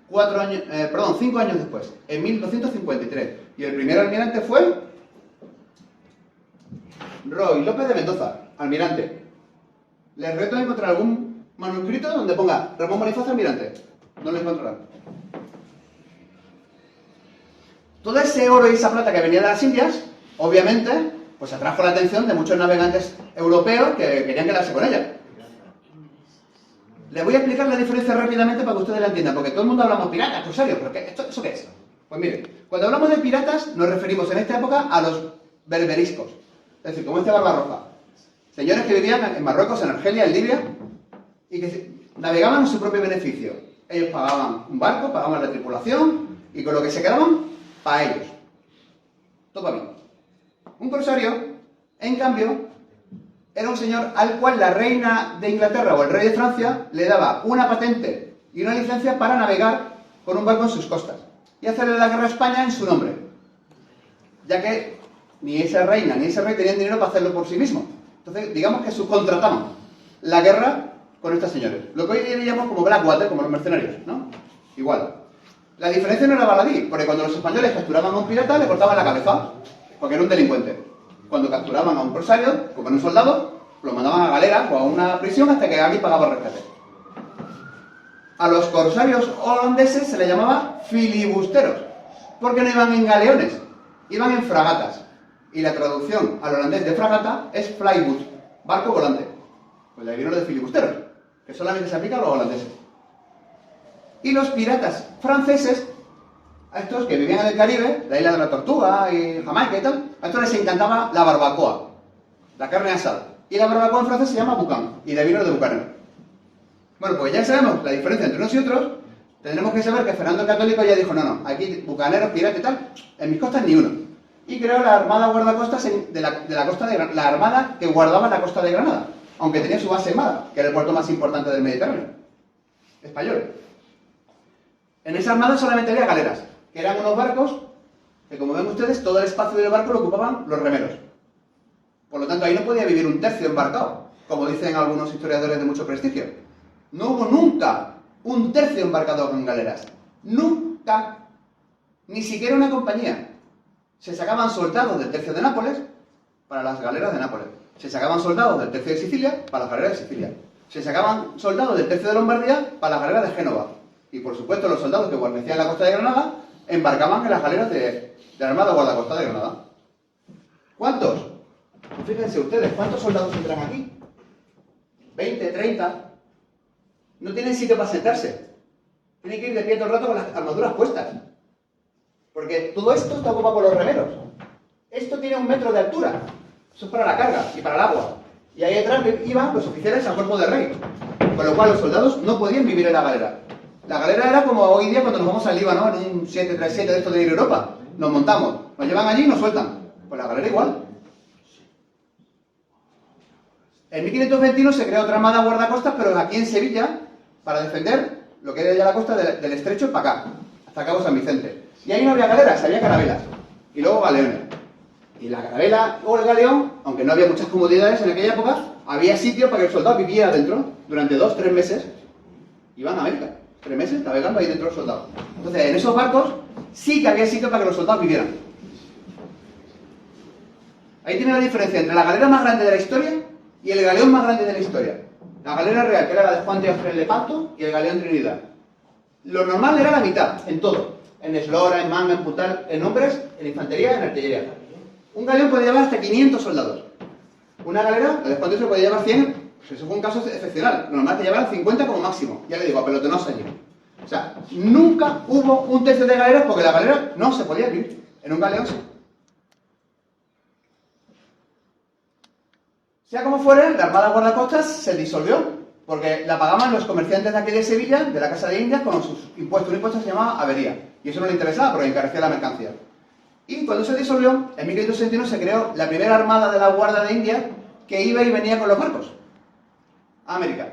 5 años después, en 1253. Y el primer almirante fue Roy López de Mendoza, almirante. Les reto a encontrar algún manuscrito donde ponga Ramón Bonifaz almirante. No lo encontrarán. Todo ese oro y esa plata que venía de las Indias, obviamente, pues atrajo la atención de muchos navegantes europeos que querían quedarse con ella. Les voy a explicar la diferencia rápidamente para que ustedes la entiendan, porque todo el mundo hablamos piratas, corsarios, pero ¿eso qué es? Pues miren, cuando hablamos de piratas nos referimos en esta época a los berberiscos, es decir, como este Barbarroja. Señores que vivían en Marruecos, en Argelia, en Libia, y que navegaban en su propio beneficio. Ellos pagaban un barco, pagaban la tripulación, y con lo que se quedaban, para ellos. Todo para mí. Un corsario, en cambio, era un señor al cual la reina de Inglaterra o el rey de Francia le daba una patente y una licencia para navegar con un barco en sus costas y hacerle la guerra a España en su nombre, ya que ni esa reina ni ese rey tenían dinero para hacerlo por sí mismos. Entonces, digamos que subcontrataban la guerra con estos señores. Lo que hoy diríamos como Blackwater, como los mercenarios, ¿no? igual. La diferencia no era baladí, porque cuando los españoles capturaban a un pirata le cortaban la cabeza, porque era un delincuente. Cuando capturaban a un corsario, como era un soldado, lo mandaban a galera o a una prisión hasta que alguien pagaba el rescate. A los corsarios holandeses se les llamaba filibusteros, porque no iban en galeones, iban en fragatas. Y la traducción al holandés de fragata es flyboot, barco volante. Pues de ahí vino lo de filibusteros, que solamente se aplica a los holandeses. Y los piratas franceses, a estos que vivían en el Caribe, la isla de la Tortuga y Jamaica y tal, a estos les encantaba la barbacoa, la carne asada. Y la barbacoa en francés se llama boucan, y de ahí vino de bucanero. Bueno, pues ya sabemos la diferencia entre unos y otros, tendremos que saber que Fernando el Católico ya dijo, no, aquí bucaneros, piratas y tal, en mis costas ni uno. Y creó la Armada Guardacostas de la costa de Granada, la armada que guardaba la costa de Granada, aunque tenía su base en Málaga, que era el puerto más importante del Mediterráneo, español. En esa armada solamente había galeras, que eran unos barcos que, como ven ustedes, todo el espacio del barco lo ocupaban los remeros. Por lo tanto, ahí no podía vivir un tercio embarcado, como dicen algunos historiadores de mucho prestigio. No hubo nunca un tercio embarcado con galeras. Nunca. Ni siquiera una compañía. Se sacaban soldados del tercio de Nápoles para las galeras de Nápoles. Se sacaban soldados del tercio de Sicilia para las galeras de Sicilia. Se sacaban soldados del tercio de Lombardía para las galeras de Génova. Y por supuesto los soldados que guarnecían la costa de Granada embarcaban en las galeras de la Armada Guardacosta de Granada. ¿Cuántos? Pues fíjense ustedes, ¿cuántos soldados entran aquí? 20, 30. No tienen sitio para sentarse. Tienen que ir de pie todo el rato con las armaduras puestas. Porque todo esto está ocupado por los remeros. Esto tiene 1 metro de altura. Eso es para la carga y para el agua. Y ahí detrás iban los oficiales al cuerpo de rey. Con lo cual los soldados no podían vivir en la galera. La galera era como hoy día cuando nos vamos al Líbano, en un 737 de estos de ir a Europa. Nos montamos, nos llevan allí y nos sueltan. Pues la galera igual. En 1521 se creó otra armada guardacostas, pero aquí en Sevilla, para defender lo que era ya la costa del estrecho para acá, hasta Cabo San Vicente. Y ahí no había galeras, había carabelas. Y luego galeones. Y la carabela o el galeón, aunque no había muchas comodidades en aquella época, había sitio para que el soldado viviera dentro durante 2 o 3 meses. Iban a América. 3 meses navegando ahí dentro los soldados. Entonces, en esos barcos sí que había sitio para que los soldados vivieran. Ahí tiene la diferencia entre la galera más grande de la historia y el galeón más grande de la historia. La galera real, que era la de Juan de Austria en Lepanto, y el galeón Trinidad. Lo normal era la mitad, en todo. En eslora, en manga, en puntal, en hombres, en infantería, en artillería. Un galeón podía llevar hasta 500 soldados. Una galera, la de Juan de Austria, podía llevar 100. Pues eso fue un caso excepcional. Lo normal que llevaran 50 como máximo. Ya le digo, a pelotonados allí. O sea, nunca hubo un tercio de galeras porque la galera no se podía vivir. En un galeón sí. Sea como fuera, la Armada Guardacostas se disolvió porque la pagaban los comerciantes de aquí de Sevilla, de la Casa de Indias, con sus impuestos. Un impuesto se llamaba avería. Y eso no le interesaba porque encarecía la mercancía. Y cuando se disolvió, en 1561 se creó la primera armada de la Guardia de Indias que iba y venía con los barcos a América.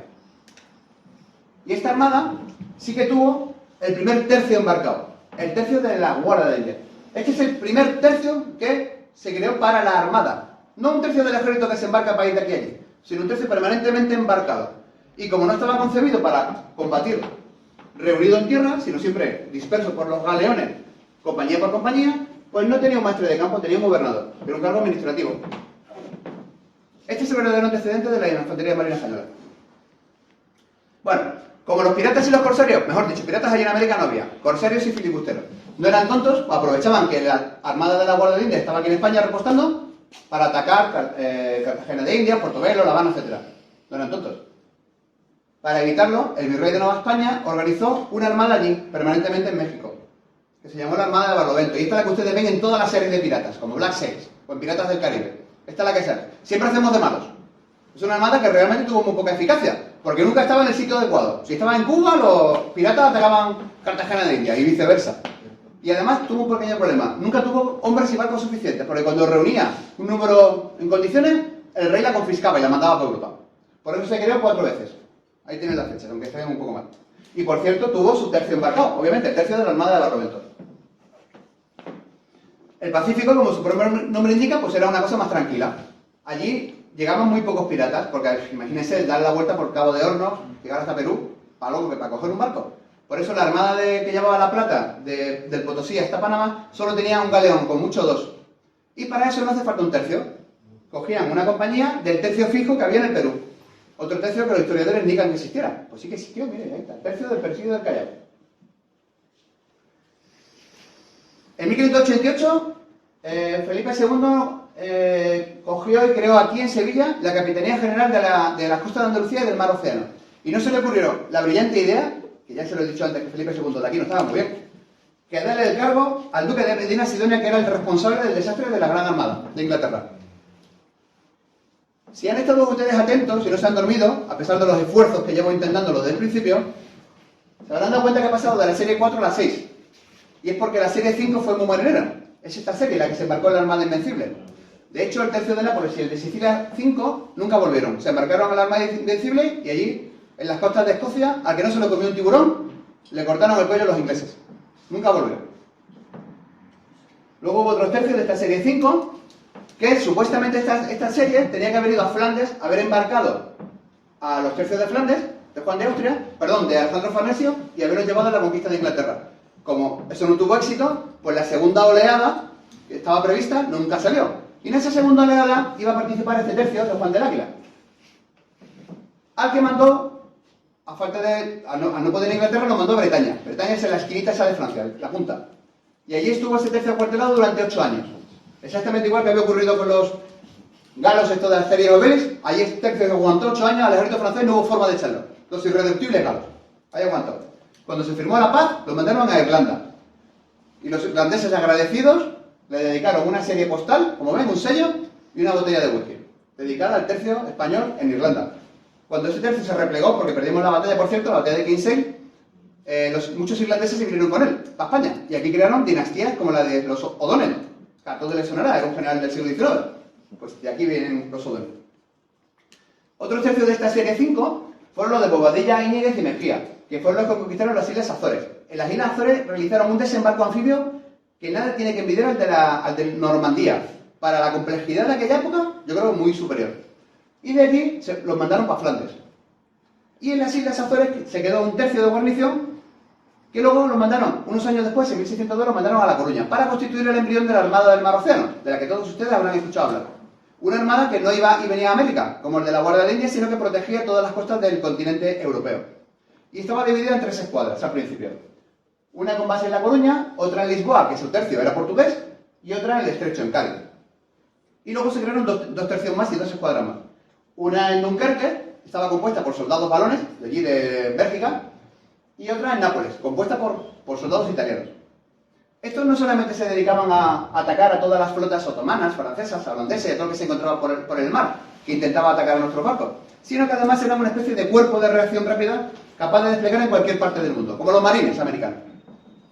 Y esta armada sí que tuvo el primer tercio embarcado, el tercio de la Guardia de Indias. Este es el primer tercio que se creó para la armada. No un tercio del ejército que se embarca para ir de aquí a allí, sino un tercio permanentemente embarcado. Y como no estaba concebido para combatir reunido en tierra, sino siempre disperso por los galeones, compañía por compañía, pues no tenía un maestre de campo, tenía un gobernador, pero un cargo administrativo. Este es el verdadero antecedente de la infantería marina española. Bueno, como los piratas y los corsarios, mejor dicho, piratas allí en América no había, corsarios y filibusteros. No eran tontos, aprovechaban que la armada de la Guardia de Indias estaba aquí en España repostando para atacar Cartagena de Indias, Portobelo, La Habana, etc. No eran tontos. Para evitarlo, el virrey de Nueva España organizó una armada allí, permanentemente en México, que se llamó la Armada de Barlovento. Y esta es la que ustedes ven en todas las series de piratas, como Black Sails o en Piratas del Caribe. Esta es la que sale. Siempre hacemos de malos. Es una armada que realmente tuvo muy poca eficacia, porque nunca estaba en el sitio adecuado. Si estaba en Cuba, los piratas atacaban Cartagena de Indias y viceversa. Y además tuvo un pequeño problema. Nunca tuvo hombres y barcos suficientes, porque cuando reunía un número en condiciones, el rey la confiscaba y la mandaba por Europa. Por eso se creó 4 veces. Ahí tienen las fechas, aunque estén un poco mal. Y por cierto, tuvo su tercio embarcado, obviamente, el tercio de la Armada de Barlovento. El Pacífico, como su propio nombre indica, pues era una cosa más tranquila. Allí llegaban muy pocos piratas, porque imagínense, dar la vuelta por Cabo de Hornos, llegar hasta Perú, para coger un barco. Por eso la armada que llevaba la plata del Potosí hasta Panamá solo tenía un galeón, con mucho dos. Y para eso no hace falta un tercio. Cogían una compañía del tercio fijo que había en el Perú. Otro tercio que los historiadores niegan que existiera. Pues sí que existió, miren, ahí está, el tercio del Persigue del Callao. En 1588, Felipe II cogió y creó aquí en Sevilla la Capitanía General de la costa de Andalucía y del Mar Océano. Y no se le ocurrió la brillante idea, que ya se lo he dicho antes que Felipe II de aquí no estaba muy bien, que darle el cargo al duque de Medina Sidonia, que era el responsable del desastre de la Gran Armada de Inglaterra. Si han estado ustedes atentos y no se han dormido, a pesar de los esfuerzos que llevo intentándolo desde el principio, se habrán dado cuenta que ha pasado de la serie 4 a la 6. Y es porque la serie 5 fue muy marinera. Es esta serie la que se embarcó en la Armada Invencible. De hecho, el tercio de Nápoles y el de Sicilia 5 nunca volvieron. Se embarcaron en la Armada Invencible y allí, en las costas de Escocia, al que no se lo comió un tiburón, le cortaron el cuello a los ingleses. Nunca volvieron. Luego hubo otros tercios de esta serie 5, que supuestamente esta serie tenía que haber ido a Flandes, haber embarcado a los tercios de Flandes, de Juan de Austria, perdón, de Alejandro Farnesio, y haberlos llevado a la conquista de Inglaterra. Como eso no tuvo éxito, pues la segunda oleada que estaba prevista nunca salió. Y en esa segunda oleada iba a participar este tercio de Juan del Águila, al que mandó, a no poder Inglaterra, lo mandó a Bretaña. Bretaña es en la esquinita esa de Francia, la punta. Y allí estuvo ese tercio acuartelado durante 8 años. Exactamente igual que había ocurrido con los galos esto de la serie Obelix. Allí este tercio que aguantó 8 años al ejército francés, no hubo forma de echarlo. Los irreductibles galos. Ahí aguantó. Cuando se firmó la paz, lo mandaron a Irlanda. Y los irlandeses agradecidos le dedicaron una serie postal, como ven, un sello y una botella de whisky, dedicada al tercio español en Irlanda. Cuando ese tercio se replegó, porque perdimos la batalla, por cierto, la batalla de Kinsale, muchos irlandeses se vinieron con él, a España. Y aquí crearon dinastías como la de los O'Donnell, que a todos les sonará, era un general del siglo XIX. Pues de aquí vienen los O'Donnell. Otros tercios de esta serie 5 fueron los de Bobadilla, Íñiguez y Mejía, que fueron los que conquistaron las Islas Azores. En las Islas Azores realizaron un desembarco anfibio que nada tiene que envidiar al de Normandía. Para la complejidad de aquella época, yo creo muy superior. Y de allí los mandaron para Flandes. Y en las Islas Azores se quedó un tercio de guarnición, que luego los mandaron, unos años después, en 1602, los mandaron a La Coruña, para constituir el embrión de la Armada del Mar Océano, de la que todos ustedes habrán escuchado hablar. Una armada que no iba y venía a América, como el de la Guardia de Indias, sino que protegía todas las costas del continente europeo. Y estaba dividida en 3 escuadras al principio. Una con base en La Coruña, otra en Lisboa, que su tercio era portugués, y otra en el Estrecho, en Cádiz. Y luego se crearon dos tercios más y 2 escuadras más. Una en Dunkerque, estaba compuesta por soldados valones, de allí de Bélgica, y otra en Nápoles, compuesta por soldados italianos. Estos no solamente se dedicaban a atacar a todas las flotas otomanas, francesas, holandesas y a todo lo que se encontraba por el mar, que intentaba atacar a nuestros barcos, sino que además eran una especie de cuerpo de reacción rápida capaz de desplegar en cualquier parte del mundo, como los marines americanos.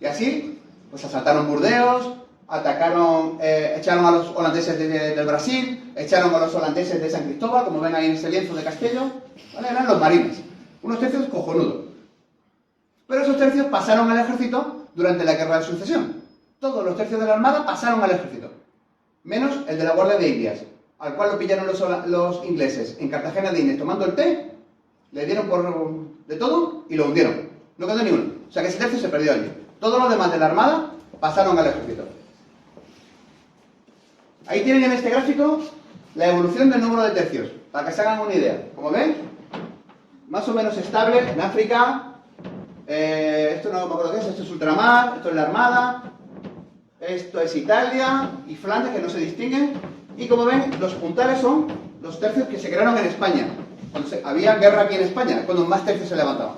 Y así, pues asaltaron Burdeos, atacaron, echaron a los holandeses del Brasil, echaron a los holandeses de San Cristóbal, como ven ahí en ese lienzo de Castello, ¿vale? Eran los marines, unos tercios cojonudos. Pero esos tercios pasaron al ejército durante la Guerra de Sucesión. Todos los tercios de la Armada pasaron al ejército, menos el de la Guardia de Indias, al cual lo pillaron los ingleses en Cartagena de Indias tomando el té, le dieron de todo y lo hundieron. No quedó ni uno. O sea que ese tercio se perdió allí. Todos los demás de la Armada pasaron al ejército. Ahí tienen en este gráfico la evolución del número de tercios, para que se hagan una idea. Como ven, más o menos estable en África. Esto no me acuerdo qué es, esto es ultramar, esto es la Armada, esto es Italia y Flandes, que no se distinguen. Y como ven, los puntales son los tercios que se crearon en España. Cuando había guerra aquí en España, es cuando más tercios se levantaban.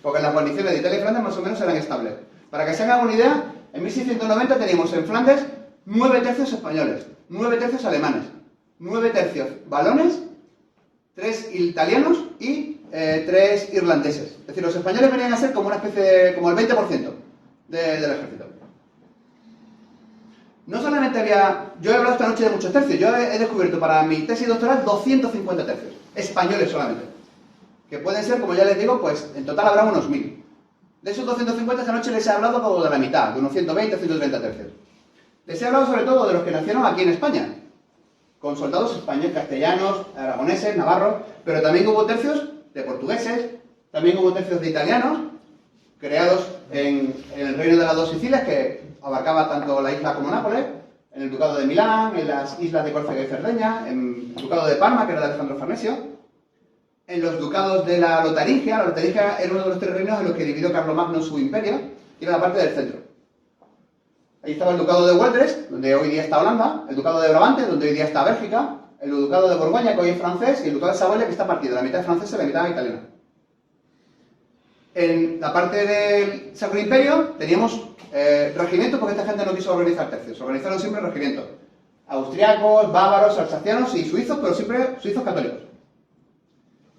Porque las guarniciones de Italia y Flandes más o menos eran estables. Para que se hagan una idea, en 1690 teníamos en Flandes 9 tercios españoles, 9 tercios alemanes, 9 tercios valones, 3 italianos y 3 irlandeses. Es decir, los españoles venían a ser como una especie de, como el 20% del ejército. No solamente había... Yo he hablado esta noche de muchos tercios. Yo he descubierto para mi tesis doctoral 250 tercios. Españoles solamente. Que pueden ser, como ya les digo, pues en total habrá unos 1000. De esos 250 esta noche les he hablado como de la mitad, de unos 120 o 130 tercios. Les he hablado sobre todo de los que nacieron aquí en España, con soldados españoles, castellanos, aragoneses, navarros, pero también hubo tercios de portugueses, también hubo tercios de italianos, creados en el Reino de las Dos Sicilias, que abarcaba tanto la isla como Nápoles, en el Ducado de Milán, en las islas de Córcega y Cerdeña, en el Ducado de Parma, que era de Alejandro Farnesio, en los ducados de la Lotaringia. La Lotaringia era uno de los 3 reinos en los que dividió Carlomagno su imperio, y era la parte del centro. Ahí estaba el Ducado de Gueldres, donde hoy día está Holanda, el Ducado de Brabante, donde hoy día está Bélgica, el Ducado de Borgoña, que hoy es francés, y el Ducado de Saboya, que está partido, la mitad es francesa y la mitad es italiana. En la parte del Sacro Imperio teníamos regimientos, porque esta gente no quiso organizar tercios, organizaron siempre regimientos. Austriacos, bávaros, alsacianos y suizos, pero siempre suizos católicos.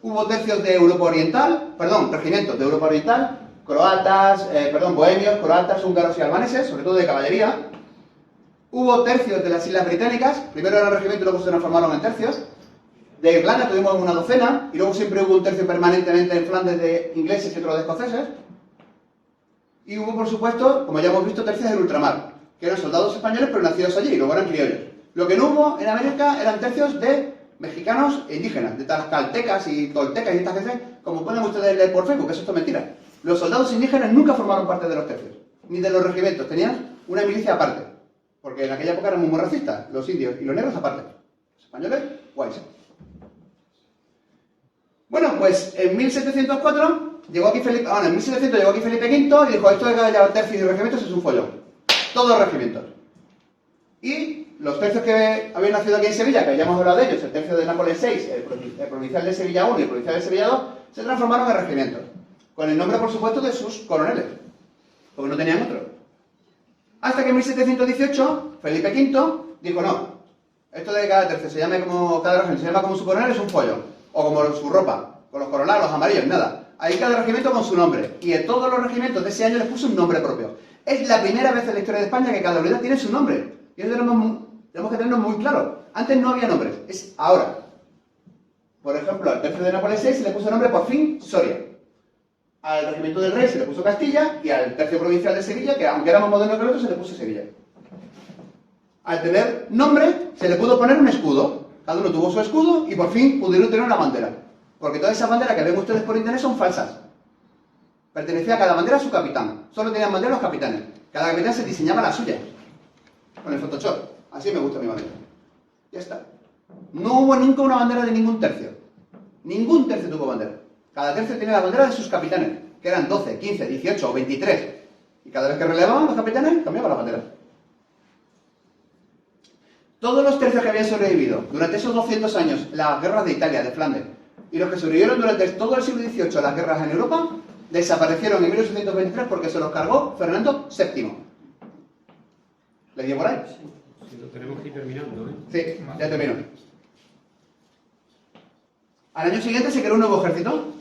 Hubo tercios de Europa Oriental, regimientos de Europa Oriental, croatas, bohemios, croatas, húngaros y albaneses, sobre todo de caballería. Hubo tercios de las Islas Británicas, primero eran regimientos y luego se transformaron en tercios. De Irlanda tuvimos una docena, y luego siempre hubo un tercio permanentemente en Flandes de ingleses y otro de escoceses. Y hubo, por supuesto, como ya hemos visto, tercios del ultramar, que eran soldados españoles pero nacidos allí, y luego eran criollos. Lo que no hubo en América eran tercios de mexicanos e indígenas, de tlaxcaltecas y toltecas y estas veces, como pueden ustedes leer por Facebook, que eso es mentira. Los soldados indígenas nunca formaron parte de los tercios, ni de los regimientos, tenían una milicia aparte, porque en aquella época eran muy racistas, los indios y los negros aparte. Los españoles, guays. Bueno, pues en 1704 llegó aquí Felipe, en 1700 llegó aquí Felipe V y dijo, esto de que haya tercios y regimientos es un follón. Todos regimientos. Y los tercios que habían nacido aquí en Sevilla, que ya hemos hablado de ellos, el tercio de Nápoles 6, el provincial de Sevilla 1 y el provincial de Sevilla 2, se transformaron en regimientos. Con el nombre, por supuesto, de sus coroneles, porque no tenían otro. Hasta que en 1718, Felipe V dijo, no, esto de que cada tercio se llame como, cada regimiento se llama como su coronel es un follón. O como su ropa, con los coronados, los amarillos, nada. Ahí cada regimiento con su nombre. Y en todos los regimientos de ese año les puso un nombre propio. Es la primera vez en la historia de España que cada unidad tiene su nombre. Y eso tenemos que tenerlo muy claro. Antes no había nombres, es ahora. Por ejemplo, al tercio de Nápoles 6 se le puso nombre por fin Soria. Al regimiento del Rey se le puso Castilla, y al tercio provincial de Sevilla, que aunque era más moderno que el otro, se le puso Sevilla. Al tener nombre, se le pudo poner un escudo. Cada uno tuvo su escudo y por fin pudieron tener una bandera. Porque todas esas banderas que ven ustedes por internet son falsas. Pertenecía a cada bandera a su capitán. Solo tenían bandera los capitanes. Cada capitán se diseñaba la suya. Con el Photoshop. Así me gusta mi bandera. Ya está. No hubo nunca una bandera de ningún tercio. Ningún tercio tuvo bandera. Cada tercio tenía la bandera de sus capitanes, que eran 12, 15, 18 o 23. Y cada vez que relevaban los capitanes, cambiaban la bandera. Todos los tercios que habían sobrevivido durante esos 200 años las guerras de Italia, de Flandes, y los que sobrevivieron durante todo el siglo XVIII las guerras en Europa, desaparecieron en 1823 porque se los cargó Fernando VII. ¿Le dio por ahí? Sí, lo tenemos que ir terminando, ¿eh? Sí, ya termino. Al año siguiente se creó un nuevo ejército,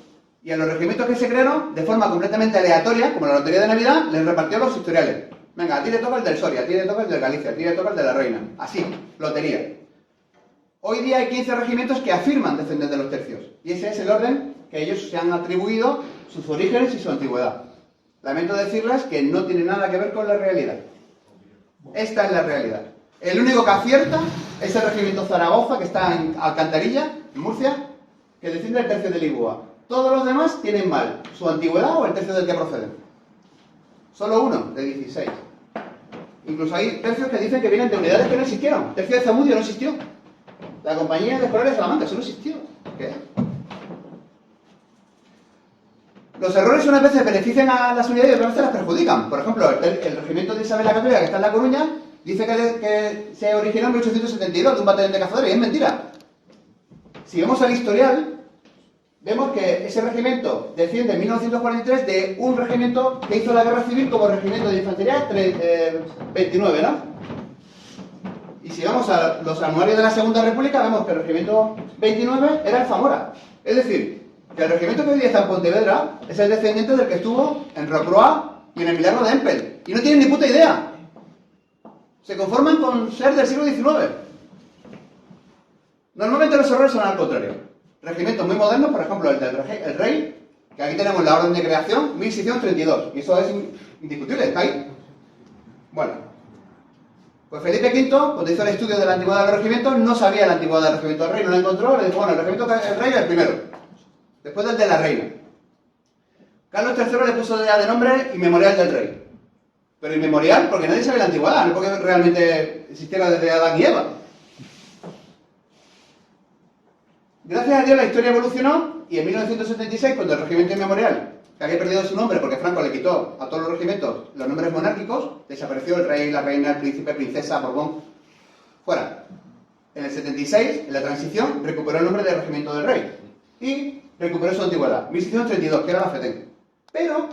y a los regimientos que se crearon, de forma completamente aleatoria, como la lotería de Navidad, les repartió los historiales. Venga, a ti le toca el del Soria, a ti le toca el del Galicia, a ti le toca el de la Reina. Así, lotería. Hoy día hay 15 regimientos que afirman descender de los tercios. Y ese es el orden que ellos se han atribuido, sus orígenes y su antigüedad. Lamento decirles que no tiene nada que ver con la realidad. Esta es la realidad. El único que acierta es el regimiento Zaragoza, que está en Alcantarilla, en Murcia, que desciende del tercio de Lisboa. Todos los demás tienen mal su antigüedad o el tercio del que proceden. Solo uno de 16. Incluso hay tercios que dicen que vienen de unidades que no existieron. El tercio de Zamudio no existió. La compañía de Escolares de Salamanca, eso no existió. ¿Qué? Los errores unas veces benefician a las unidades y otras veces las perjudican. Por ejemplo, el regimiento de Isabel la Católica, que está en La Coruña, dice que se originó en 1872 de un batallón de cazadores, y es mentira. Si vemos al historial, vemos que ese regimiento desciende en 1943 de un regimiento que hizo la guerra civil como regimiento de infantería 29, ¿no? Y si vamos a los anuarios de la Segunda República, vemos que el regimiento 29 era el Zamora. Es decir, que el regimiento que hoy día está en Pontevedra es el descendiente del que estuvo en Rocroi y en el Milagro de Empel. Y no tienen ni puta idea. Se conforman con ser del siglo XIX. Normalmente los errores son al contrario. Regimientos muy modernos, por ejemplo, el del Rey, que aquí tenemos la orden de creación, 1632. Y eso es indiscutible, está ahí. Bueno, pues Felipe V, cuando hizo el estudio de la antigüedad de los regimientos, no sabía la antigüedad del regimiento del Rey, no la encontró, le dijo, bueno, el regimiento del Rey es el primero, después del de la Reina. Carlos III le puso ya de nombre Inmemorial del Rey. Pero inmemorial porque nadie sabe la antigüedad, no porque realmente existiera desde Adán y Eva. Gracias a Dios la historia evolucionó y en 1976, cuando el regimiento inmemorial, que había perdido su nombre porque Franco le quitó a todos los regimientos los nombres monárquicos, desapareció el rey, la reina, el príncipe, princesa, Borbón, fuera. En el 76, en la transición, recuperó el nombre del regimiento del rey y recuperó su antigüedad, 1632, que era la FETEN. Pero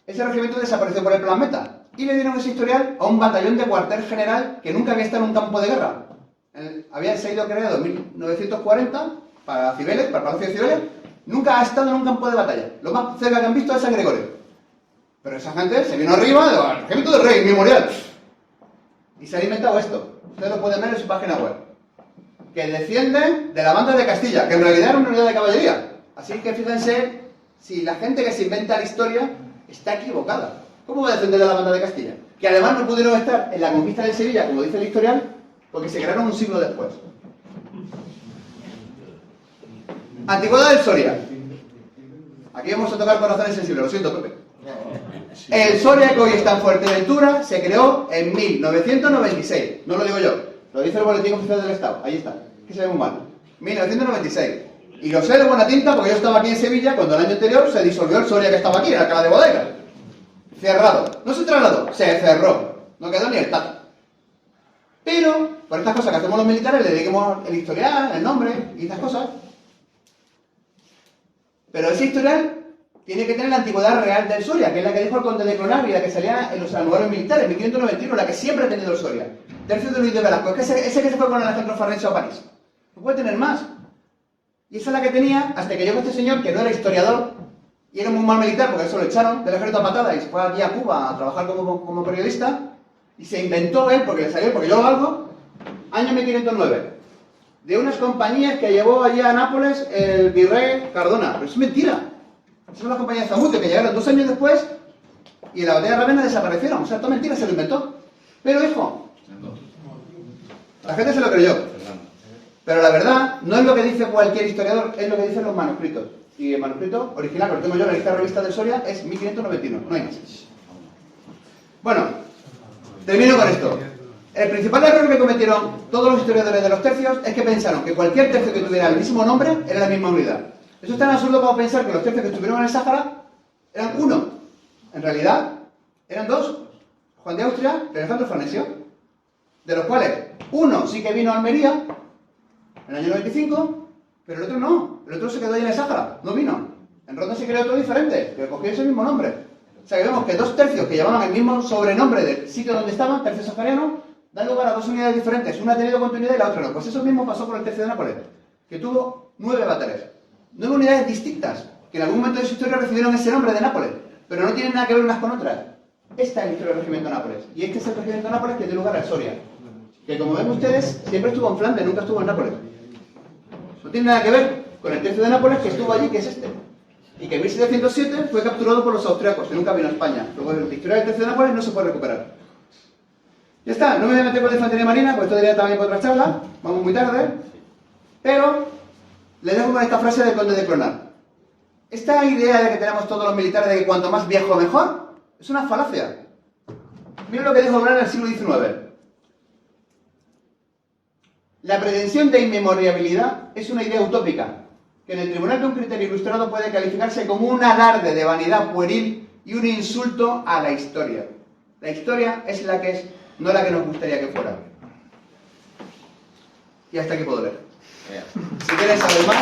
ese regimiento desapareció por el plan Meta y le dieron ese historial a un batallón de cuartel general que nunca había estado en un campo de guerra. Había sido creado en 1940 para Cibeles, para el Palacio de Cibeles, nunca ha estado en un campo de batalla. Lo más cerca que han visto es San Gregorio. Pero esa gente se vino arriba del regimiento del rey, inmemorial. Y se ha inventado esto. Ustedes lo pueden ver en su página web. Que desciende de la banda de Castilla, que en realidad era una unidad de caballería. Así que fíjense si la gente que se inventa la historia está equivocada. ¿Cómo va a descender de la banda de Castilla? Que además no pudieron estar en la conquista de Sevilla, como dice el historial, porque se crearon un siglo después. Antigüedad del Soria. Aquí vamos a tocar corazones sensibles, lo siento, Pepe. El Soria, que hoy está en Fuerteventura, se creó en 1996. No lo digo yo, lo dice el Boletín Oficial del Estado. Ahí está, que se ve muy mal. 1996. Y lo sé de buena tinta porque yo estaba aquí en Sevilla cuando el año anterior se disolvió el Soria que estaba aquí, en Alcalá de Bodega. Cerrado. No se trasladó, se cerró. No quedó ni el tato. Pero, por estas cosas que hacemos los militares, le dediquemos el historial, el nombre y estas cosas. Pero ese historial tiene que tener la antigüedad real del Soria, que es la que dijo el conde de Clonar y la que salía en los anuarios militares, 1591, la que siempre ha tenido el Soria. Tercio de Luis de Velasco, ese que se fue con Alejandro Farnese a París. No puede tener más. Y esa es la que tenía hasta que llegó este señor, que no era historiador, y era muy mal militar, porque eso lo echaron del ejército a patada y se fue aquí a Cuba a trabajar como periodista, y se inventó él, porque le salió, porque yo algo, año 1509, de unas compañías que llevó allí a Nápoles el virrey Cardona. Pero es mentira. Esas son las compañías de Zamute, que llegaron 2 años después, y en la batalla de Ravenna desaparecieron. O sea, toda mentira, se lo inventó. Pero, hijo, la gente se lo creyó. Pero la verdad, no es lo que dice cualquier historiador, es lo que dicen los manuscritos. Y el manuscrito original, que lo tengo yo en la lista de revistas del Soria, es 1591, no hay más. Bueno, termino con esto. El principal error que cometieron todos los historiadores de los tercios es que pensaron que cualquier tercio que tuviera el mismo nombre era la misma unidad. Eso es tan absurdo como pensar que los tercios que estuvieron en el Sáhara eran uno. En realidad, eran 2. Juan de Austria y Alejandro Farnesio. De los cuales, uno sí que vino a Almería en el año 95, pero el otro no. El otro se quedó ahí en el Sáhara, no vino. En Ronda se creó otro diferente, que cogió ese mismo nombre. O sea que vemos que 2 tercios que llevaban el mismo sobrenombre del sitio donde estaban, tercio sahariano, dan lugar a 2 unidades diferentes. Una ha tenido continuidad y la otra no. Pues eso mismo pasó con el tercio de Nápoles, que tuvo 9 batallas. 9 unidades distintas, que en algún momento de su historia recibieron ese nombre de Nápoles, pero no tienen nada que ver unas con otras. Esta es la historia del regimiento de Nápoles. Y este es el regimiento de Nápoles que dio lugar al Soria, que como ven ustedes, siempre estuvo en Flandes, nunca estuvo en Nápoles. No tiene nada que ver con el tercio de Nápoles que estuvo allí, que es este. Y que en 1707 fue capturado por los austriacos, que nunca vino a España. Luego la historia del tercio de Nápoles no se puede recuperar. Ya está, no me voy a meter con la infantería marina, porque esto diría también por otra charla, vamos muy tarde. Pero les dejo con esta frase del conde de Clonar. Esta idea de que tenemos todos los militares de que cuanto más viejo mejor, es una falacia. Miren lo que dijo Clonar en el siglo XIX. La pretensión de inmemoriabilidad es una idea utópica, que en el tribunal de un criterio ilustrado puede calificarse como un alarde de vanidad pueril y un insulto a la historia. La historia es la que es, no la que nos gustaría que fuera. Y hasta aquí puedo leer. Si quieren saber más...